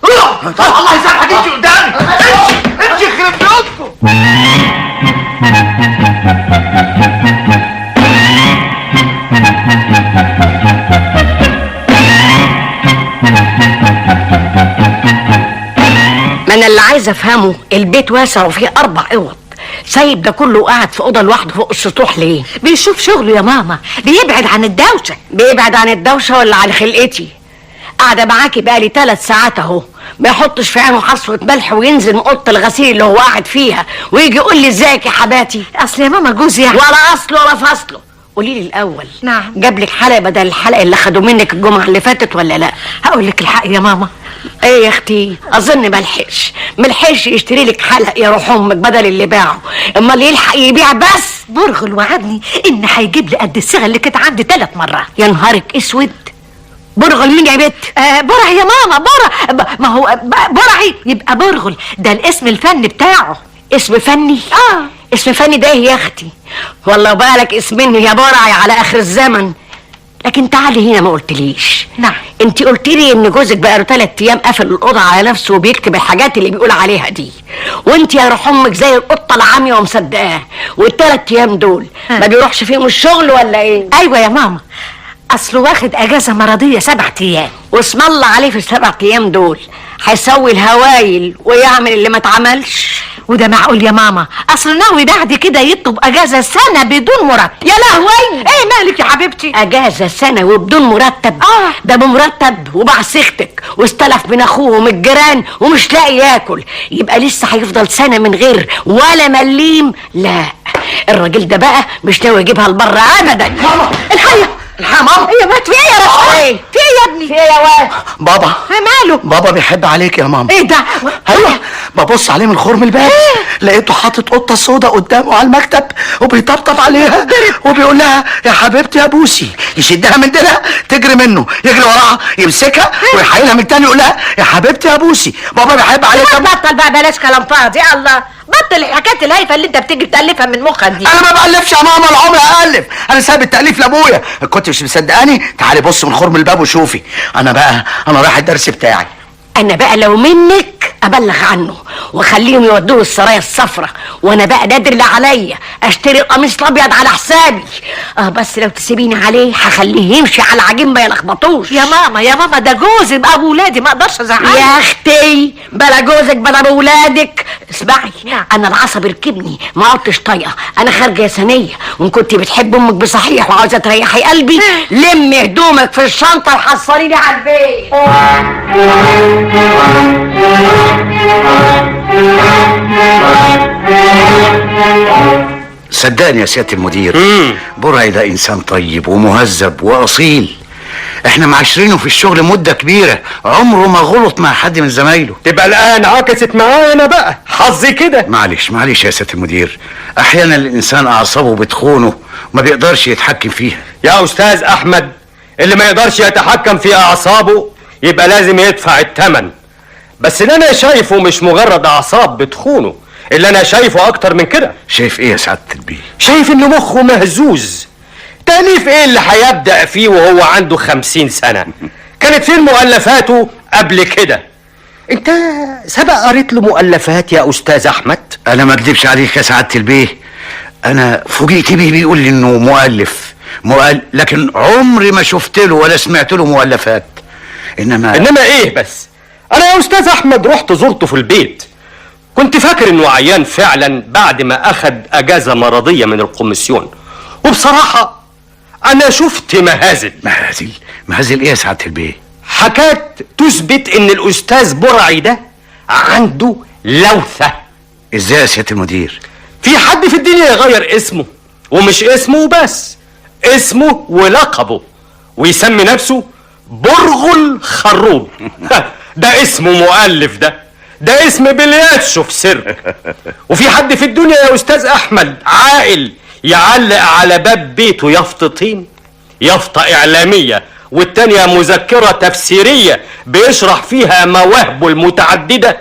روح الله يسامحك. امشي قدامي، امشي يخرب بيوتكم. ما انا اللي عايزه افهمه، البيت واسع وفيه 4 اوض، سايب ده كله قاعد في اوضه لوحده فوق السطوح ليه؟ بيشوف شغله يا ماما، بيبعد عن الدوشه. بيبعد عن الدوشه ولا عن خلقتي؟ قاعده معاكي بقالي 3 ساعات اهو، ما يحطش في عينه حصوه ملح وينزل من اوضه الغسيل اللي هو قاعد فيها ويجي يقول لي ازيك يا حباتي. اصل يا ماما جوزي يعني. ولا اصله ولا فصله. قولي لي الاول، نعم، جاب لك حلقه بدل الحلقه اللي خدوا منك الجمعه اللي فاتت ولا لا؟ هقول لك الحق يا ماما. ايه يا اختي؟ اظن ملحقش يشتري لك حلق يا روح امك بدل اللي باعه، امال يلحق يبيع بس؟ برغل وعدني ان هيجيب لي قد الصيغه اللي كانت عندي 3 مرات. يا نهارك اسود. برغل مين يا بت؟ برعي يا ماما، ما هو برعي يبقى برغل، ده الاسم الفني بتاعه. اسم فني؟ اسم فني ده ايه يا اختي؟ والله بالك اسمين يا برعي على اخر الزمن. لكن تعالي هنا، ما قلتليش. نعم. انت قلت لي ان جوزك بقى له 3 ايام قافل الاوضه على نفسه وبيكتب الحاجات اللي بيقول عليها دي، وانت يا روح امك زي القطه العاميه ومصدقاه. وال3 ايام دول ما بيروحش فيهم الشغل ولا ايه؟ ايوه يا ماما، اصله واخد اجازه مرضيه 7 ايام. واسم الله عليه في ال7 ايام دول هيسوي الهوايل ويعمل اللي ما اتعملش. وده معقول يا ماما؟ اصل ناوي بعد كده يطلب اجازه سنه بدون مرتب. يا لهوي، ايه مالك يا حبيبتي؟ اجازه سنه وبدون مرتب؟ ده بمرتب وباع سيختك واستلف من اخوه ومن الجيران ومش لاقي ياكل، يبقى لسه هيفضل سنه من غير ولا مليم؟ لا، الراجل ده بقى مش ناوي يجيبها لبره ابدا. ماما الحقيقه ماما، هي مات في ايه يا رشا؟ ايه في ايه يا ابني؟ في ايه يا واد؟ بابا ماله؟ بابا بيحب عليك يا ماما. ايه ده؟ ايوه، ببص عليه من خرم الباب لقيته حاطط قطه سودا قدامه على المكتب وبيطبطب عليها وبيقول لها يا حبيبتي يا بوسي. يشدها من ديلها تجري منه، يجري وراها يمسكها ويحايلها من تاني يقول لها يا حبيبتي يا بوسي. بابا بيحب عليك يا ماما. بطل بقى، بلاش كلام فاضي. الله، بطل الحكايات الهايفه اللي انت بتيجي تالفها من مخك دي. انا ما بألفش يا ماما، العمر االف. انا سايب التأليف لابويا. كنت مش مصدقاني؟ تعالي بص من خرم الباب وشوفي. انا رايح الدرس بتاعي. انا بقى لو منك ابلغ عنه وخليهم يودوه السرايا الصفرة، وانا بقى نادر اللي عليا اشتري القميص الابيض على حسابي. بس لو تسيبيني عليه هخليه يمشي على العجين ما يلخبطوش. يا ماما يا ماما، ده جوزي بقى ولادي، ما اقدرش ازعله. يا اختي بلا جوزك بلا ولادك. اسمعي، نعم. انا العصب ركبني ما عدتش طايقه، انا خارجه يا سنيه، وان كنت بتحب امك بصحيح وعاوزه تريحي قلبي لمي هدومك في الشنطه وحصليني على البيت. صدقني يا سيادة المدير، برعي ده انسان طيب ومهذب واصيل. احنا معاشرينه في الشغل مدة كبيرة، عمره ما غلط مع حد من زمايله. تبقى الآن عكست معايا أنا بقى، حظي كده. معلش يا سيادة المدير، احيانا الانسان اعصابه بتخونه وما بيقدرش يتحكم فيها. يا أستاذ أحمد، اللي ما يقدرش يتحكم في أعصابه يبقى لازم يدفع الثمن. بس اللي أنا شايفه مش مجرد أعصاب بتخونه، اللي أنا شايفه أكتر من كده. شايف ايه يا سعادة البيه؟ شايف إنه مخه مهزوز. تأليف إيه اللي هيبدأ فيه وهو عنده 50 سنة؟ كانت فين مؤلفاته قبل كده؟ أنت سبق قريت له مؤلفات يا أستاذ أحمد؟ انا ما اكدبش عليك يا سعادة البيه، انا فوجئت بيه بيقول لي انه مؤلف، لكن عمري ما شفت له ولا سمعت له مؤلفات. انما إيه بس؟ أنا يا أستاذ أحمد رحت زرته في البيت، كنت فاكر إنه عيان فعلا بعد ما أخد أجازة مرضية من الكوميسيون، وبصراحة أنا شفت مهازل. مهازل إيه يا سعادة البيه؟ حكايات تثبت إن الأستاذ برعي ده عنده لوثة. إزاي يا سيادة المدير؟ في حد في الدنيا يغير اسمه، ومش اسمه بس، اسمه ولقبه، ويسمي نفسه برغل خروب؟ ده اسمه مؤلف، ده اسم بلياتشو في سر. وفي حد في الدنيا يا أستاذ أحمد عاقل يعلق على باب بيته يافطتين، يافطة إعلامية والتانية مذكرة تفسيرية بيشرح فيها مواهبه المتعددة؟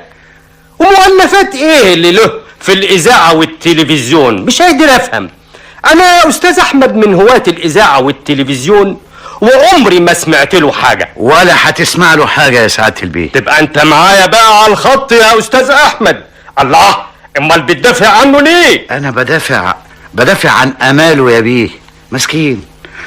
ومؤلفات إيه اللي له في الإذاعة والتلفزيون؟ مش قادر أفهم. أنا يا أستاذ أحمد من هواة الإذاعة والتلفزيون، وعمري ما سمعت له حاجة. ولا هتسمع له حاجة يا سعادة البيه. تبقى أنت معايا بقى على الخط يا أستاذ أحمد. الله، أمال بتدافع عنه ليه؟ أنا بدافع عن أماله يا بيه. مسكين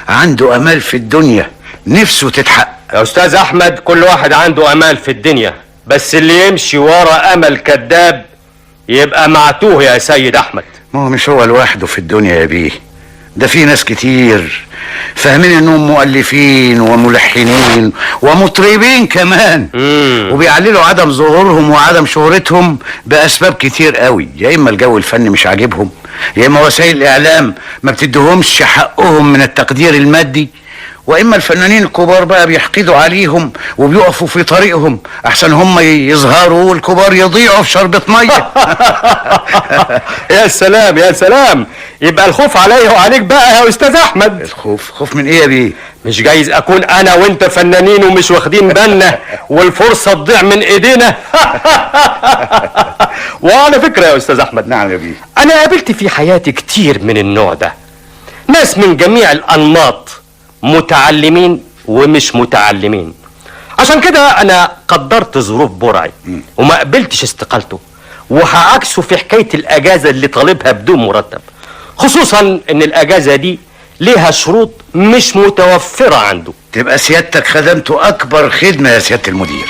عنده أمال في الدنيا نفسه تتحقق. يا أستاذ أحمد، كل واحد عنده أمال في الدنيا، بس اللي يمشي ورا أمل كذاب يبقى معتوه يا سيد أحمد. ما هو مش هو لوحده في الدنيا يا بيه، ده في ناس كتير فاهمين انهم مؤلفين وملحنين ومطربين كمان، وبيعللوا عدم ظهورهم وعدم شهرتهم باسباب كتير قوي. يا اما الجو الفني مش عاجبهم، يا اما وسائل الاعلام ما بتديهمش حقهم من التقدير المادي، واما الفنانين الكبار بقى بيحقدوا عليهم وبيقفوا في طريقهم احسن هم يظهروا والكبار يضيعوا في شربة ميه. يا سلام يا سلام، يبقى الخوف عليا وعليك بقى يا استاذ احمد. الخوف من ايه يا بيه؟ مش جايز اكون انا وانت فنانين ومش واخدين بالنا والفرصه تضيع من ايدينا؟ وعلى فكره يا استاذ احمد، نعم يا بيه، انا قابلت في حياتي كتير من النوع ده، ناس من جميع الانماط، متعلمين ومش متعلمين. عشان كده انا قدرت ظروف برعي وما قبلتش استقالته، وهعكسه في حكايه الاجازه اللي طالبها بدون مرتب، خصوصا ان الاجازه دي ليها شروط مش متوفره عنده. تبقى سيادتك خدمته اكبر خدمه يا سياده المدير.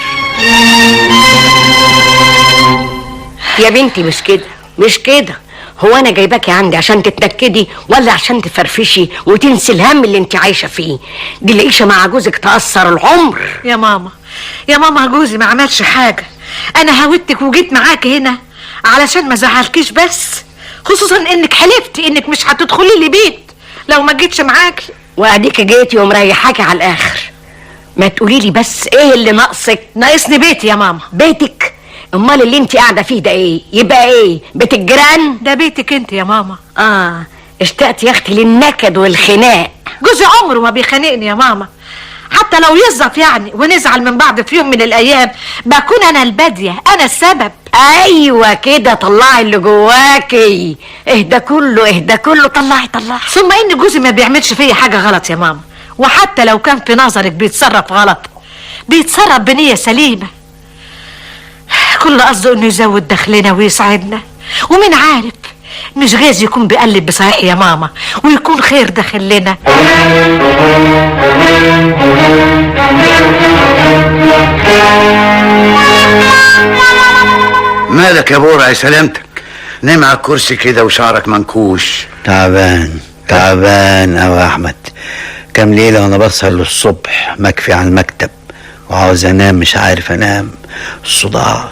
يا بنتي مش كده، هو انا جايباكي عندي عشان تتنكدي ولا عشان تفرفشي وتنسي الهم اللي انت عايشه فيه؟ دي العيشه مع جوزك تاثر العمر. يا ماما جوزي ما عملش حاجه، انا هاودتك وجيت معاكي هنا علشان ما زعلكيش، بس خصوصا انك حلفتي انك مش هتدخلي لي بيت لو ما جيتش معاكي، واديكي جيتي ومريحاكي على الاخر. ما تقولي لي بس ايه اللي ناقصك؟ ناقصني بيتي يا ماما. بيتك؟ امال اللي انت قاعده فيه ده ايه؟ يبقى ايه؟ بيت الجيران؟ ده بيتك انت يا ماما. اشتقت يا اختي للنكد والخناق. جوزي عمره ما بيخانقني يا ماما، حتى لو يزف يعني ونزعل من بعض في يوم من الايام بكون انا الباديه، انا السبب. ايوه كده، طلعي اللي جواكي. اهدى كله، طلعي. ثم ان جوزي ما بيعملش فيا حاجه غلط يا ماما، وحتى لو كان في نظرك بيتصرف غلط بيتصرف بنيه سليمه. كل قصده انه يزود دخلنا ويسعدنا، ومين عارف مش جايز يكون بيقلب بصحيح يا ماما ويكون خير داخل لنا. مالك يا بورع؟ سلامتك. نام على الكرسي كده وشعرك منكوش. تعبان أوي يا أحمد. كام ليلة وأنا بسهر للصبح مكفي على المكتب وعاوز أنام مش عارف أنام.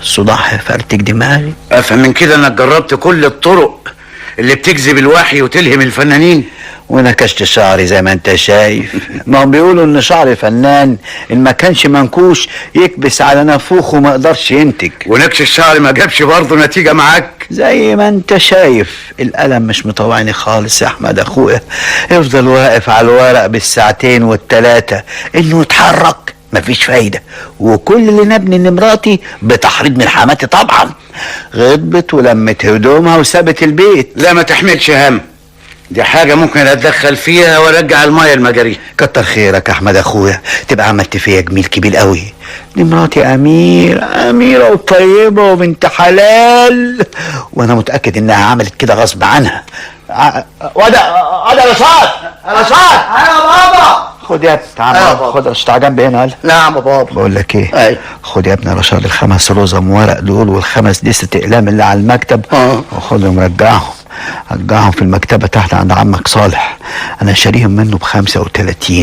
صداع هيفرتك دماغي. افهم من كده انك جربت كل الطرق اللي بتجذب الوحي وتلهم الفنانين. ونكشت شعري زي ما انت شايف. ما هم بيقولوا ان شعر فنان ان ما كانش منكوش يكبس على نافوخه وما يقدرش ينتج. ونكش الشعر ما جابش برضه نتيجة معاك. زي ما انت شايف القلم مش مطوعني خالص يا احمد اخويا. يفضل واقف على الورق بالساعتين والتلاتة انه يتحرك مفيش فايدة. وكل اللي نبني ان مراتي بتحريض من حماتي طبعا غضبت ولمت هدومها وسابت البيت. لا ما تحملش هم، دي حاجة ممكن اتدخل فيها وارجع المية المجاريه. كتر خيرك يا احمد اخويا، تبقى عملت فيا جميل كبير قوي. دي مراتي اميرة وطيبة وبنت حلال، وانا متأكد انها عملت كده غصب عنها. وده رشاد. ايوه بابا. خد يا ابني تعال خد رشاد جنبي هنا. نعم بابا. بقول لك ايه، ايوه خد يا ابني رشاد ال5 رزم ورق دول وال5 دستة اقلام اللي على المكتب وخدهم رجعهم في المكتبة تحت عند عمك صالح. انا شاريهم منه ب35.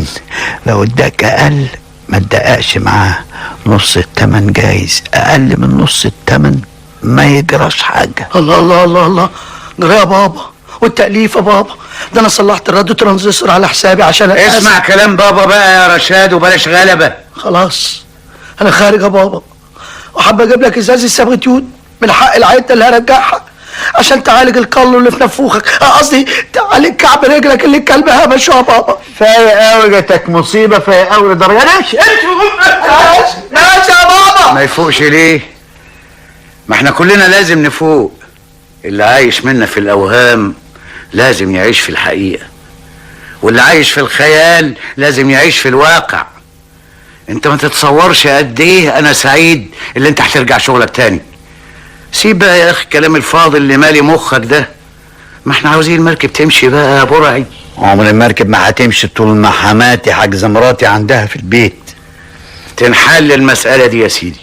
لو اداك اقل ما تدققش معاه، نص التمن جايز، اقل من نص التمن ما يجراش حاجة. الله الله الله الله، جرى يا بابا والتأليف يا بابا، ده انا صلحت الراديو ترانزستور على حسابي عشان اسمع كلام بابا بقى يا رشاد وبلاش غلبة. خلاص انا خارج يا بابا، وحاب اجيب لك ازازه سابغتيون من حق العيادة اللي هرجعها عشان تعالج القلو اللي في نفوخك، قصدي تعالج كعب رجلك اللي الكلب هبشه يا بابا. فايق قوي، جاتك مصيبة فايق قوي لدرجة ماشي يا بابا. ما يفوقش ليه؟ ما احنا كلنا لازم نفوق. اللي عايش منا في الاوهام لازم يعيش في الحقيقة، واللي عايش في الخيال لازم يعيش في الواقع. انت ما تتصورش قد ايه انا سعيد اللي انت هترجع شغلك تاني. سيب بقى يا اخي الكلام الفاضي اللي مالي مخك ده. ما احنا عاوزين المركب تمشي بقى يا برعي. عمر المركب ما هتمشي طول ما حماتي حاجز مراتي عندها في البيت. تنحل المسألة دي يا سيدي.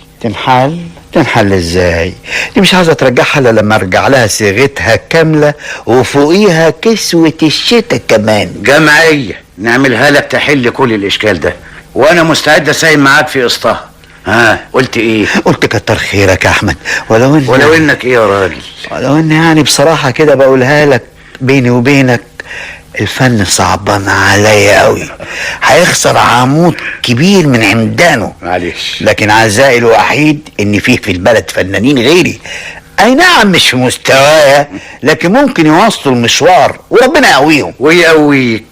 تنحل ازاي؟ دي مش عايزه ترجعها الا لما ارجع لها صيغتها كامله وفوقيها كسوه الشتا كمان. جمعيه نعملها لك تحل كل الاشكال ده، وانا مستعد اساهم معاك في قسطها. ها قلت ايه؟ قلت كتر خيرك يا احمد. ولو انك ايه يا راجل؟ ولو ان يعني بصراحه كده بقولها لك بيني وبينك، الفن صعبان عليا قوي، هيخسر عمود كبير من عمدانه. معلش، لكن عزائي الوحيد ان فيه في البلد فنانين غيري، اي نعم مش في مستوايا لكن ممكن يواصلوا المشوار وربنا يقويهم. ويقويك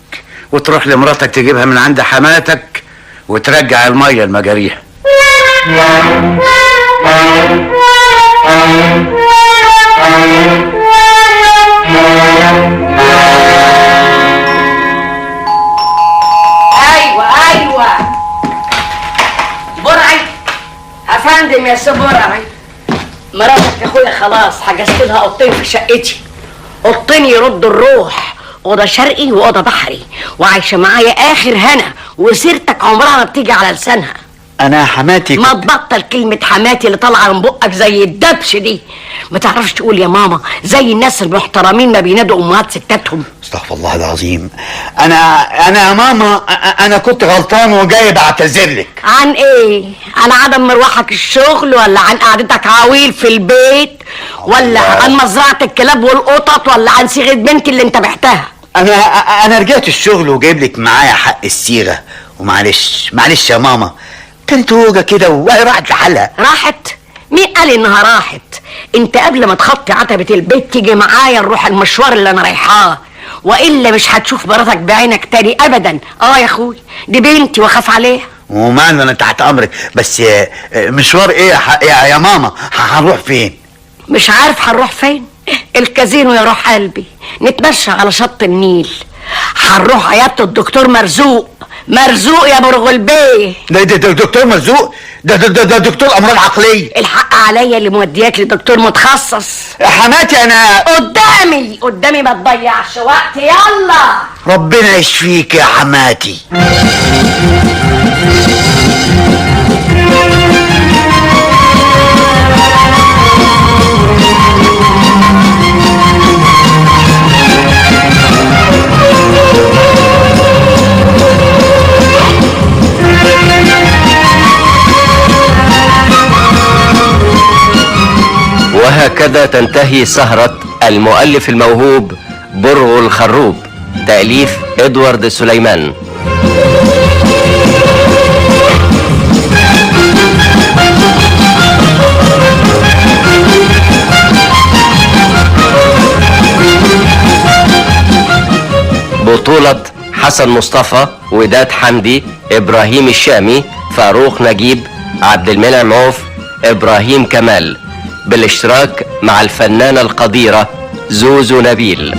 وتروح لمراتك تجيبها من عند حماتك وترجع الميه لمجاريها. ايوه برعي افندم يا سي برعي، مراتك يا اخويا خلاص حجزت لها اوضتين في شقتي، اوضتين يردوا الروح، اوضه شرقي واوضه بحري، وعايشه معايا اخر هنا، وسيرتك عمرها ما بتيجي على لسانها. انا حماتي ما تبطل كلمة حماتي اللي طالعة من بقك زي الدبش دي. ما تعرفش تقول يا ماما زي الناس المحترمين ما بينادوا امهات ستاتهم. استغفر الله العظيم. انا يا ماما انا كنت غلطان وجاي بعتذر لك. عن ايه؟ عن عدم مروحك الشغل، ولا عن قعدتك عويل في البيت، ولا عن مزرعة الكلاب والقطط، ولا عن صيغة بنتي اللي انت بعتها؟ انا رجعت الشغل وجايب لك معايا حق الصيغة، ومعلش يا ماما، كانت هوجة كده وهي راحت لحالها. راحت؟ مين قال انها راحت؟ انت قبل ما تخطي عتبة البيت تيجي معايا نروح المشوار اللي انا رايحاه، والا مش هتشوف مراتك بعينك تاني ابدا. يا اخوي دي بنتي واخاف عليها. ومعنى انا تحت امرك، بس مشوار ايه يا ماما؟ هنروح فين؟ مش عارف هنروح فين؟ الكازينو يا روح قلبي، نتمشى على شط النيل، هنروح عيادة الدكتور مرزوق مرزوق يا برغل بيه. ده دكتور مرزوق؟ ده دكتور امراض عقليه. الحق عليا اللي مودياك لدكتور متخصص. يا حماتي انا قدامي ما تضيعش وقت، يلا. ربنا يشفيك يا حماتي. وهكذا تنتهي سهرة المؤلف الموهوب برغل الخروب، تأليف إدوارد سليمان. بطولة حسن مصطفى، وداد حمدي، إبراهيم الشامي، فاروق نجيب، عبد المنعم عوف، إبراهيم كمال، بالاشتراك مع الفنانة القديرة زوزو نبيل.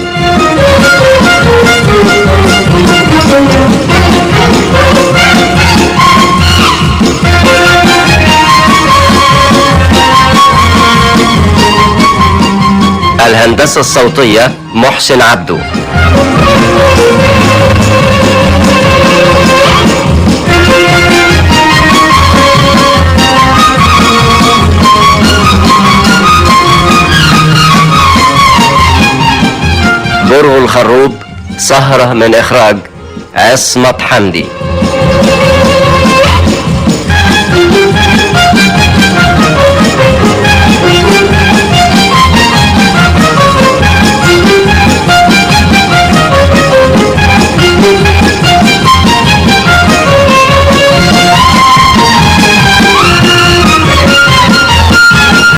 الهندسة الصوتية محسن عبده. برغل الخروب، سهرة من إخراج عصمت حمدي.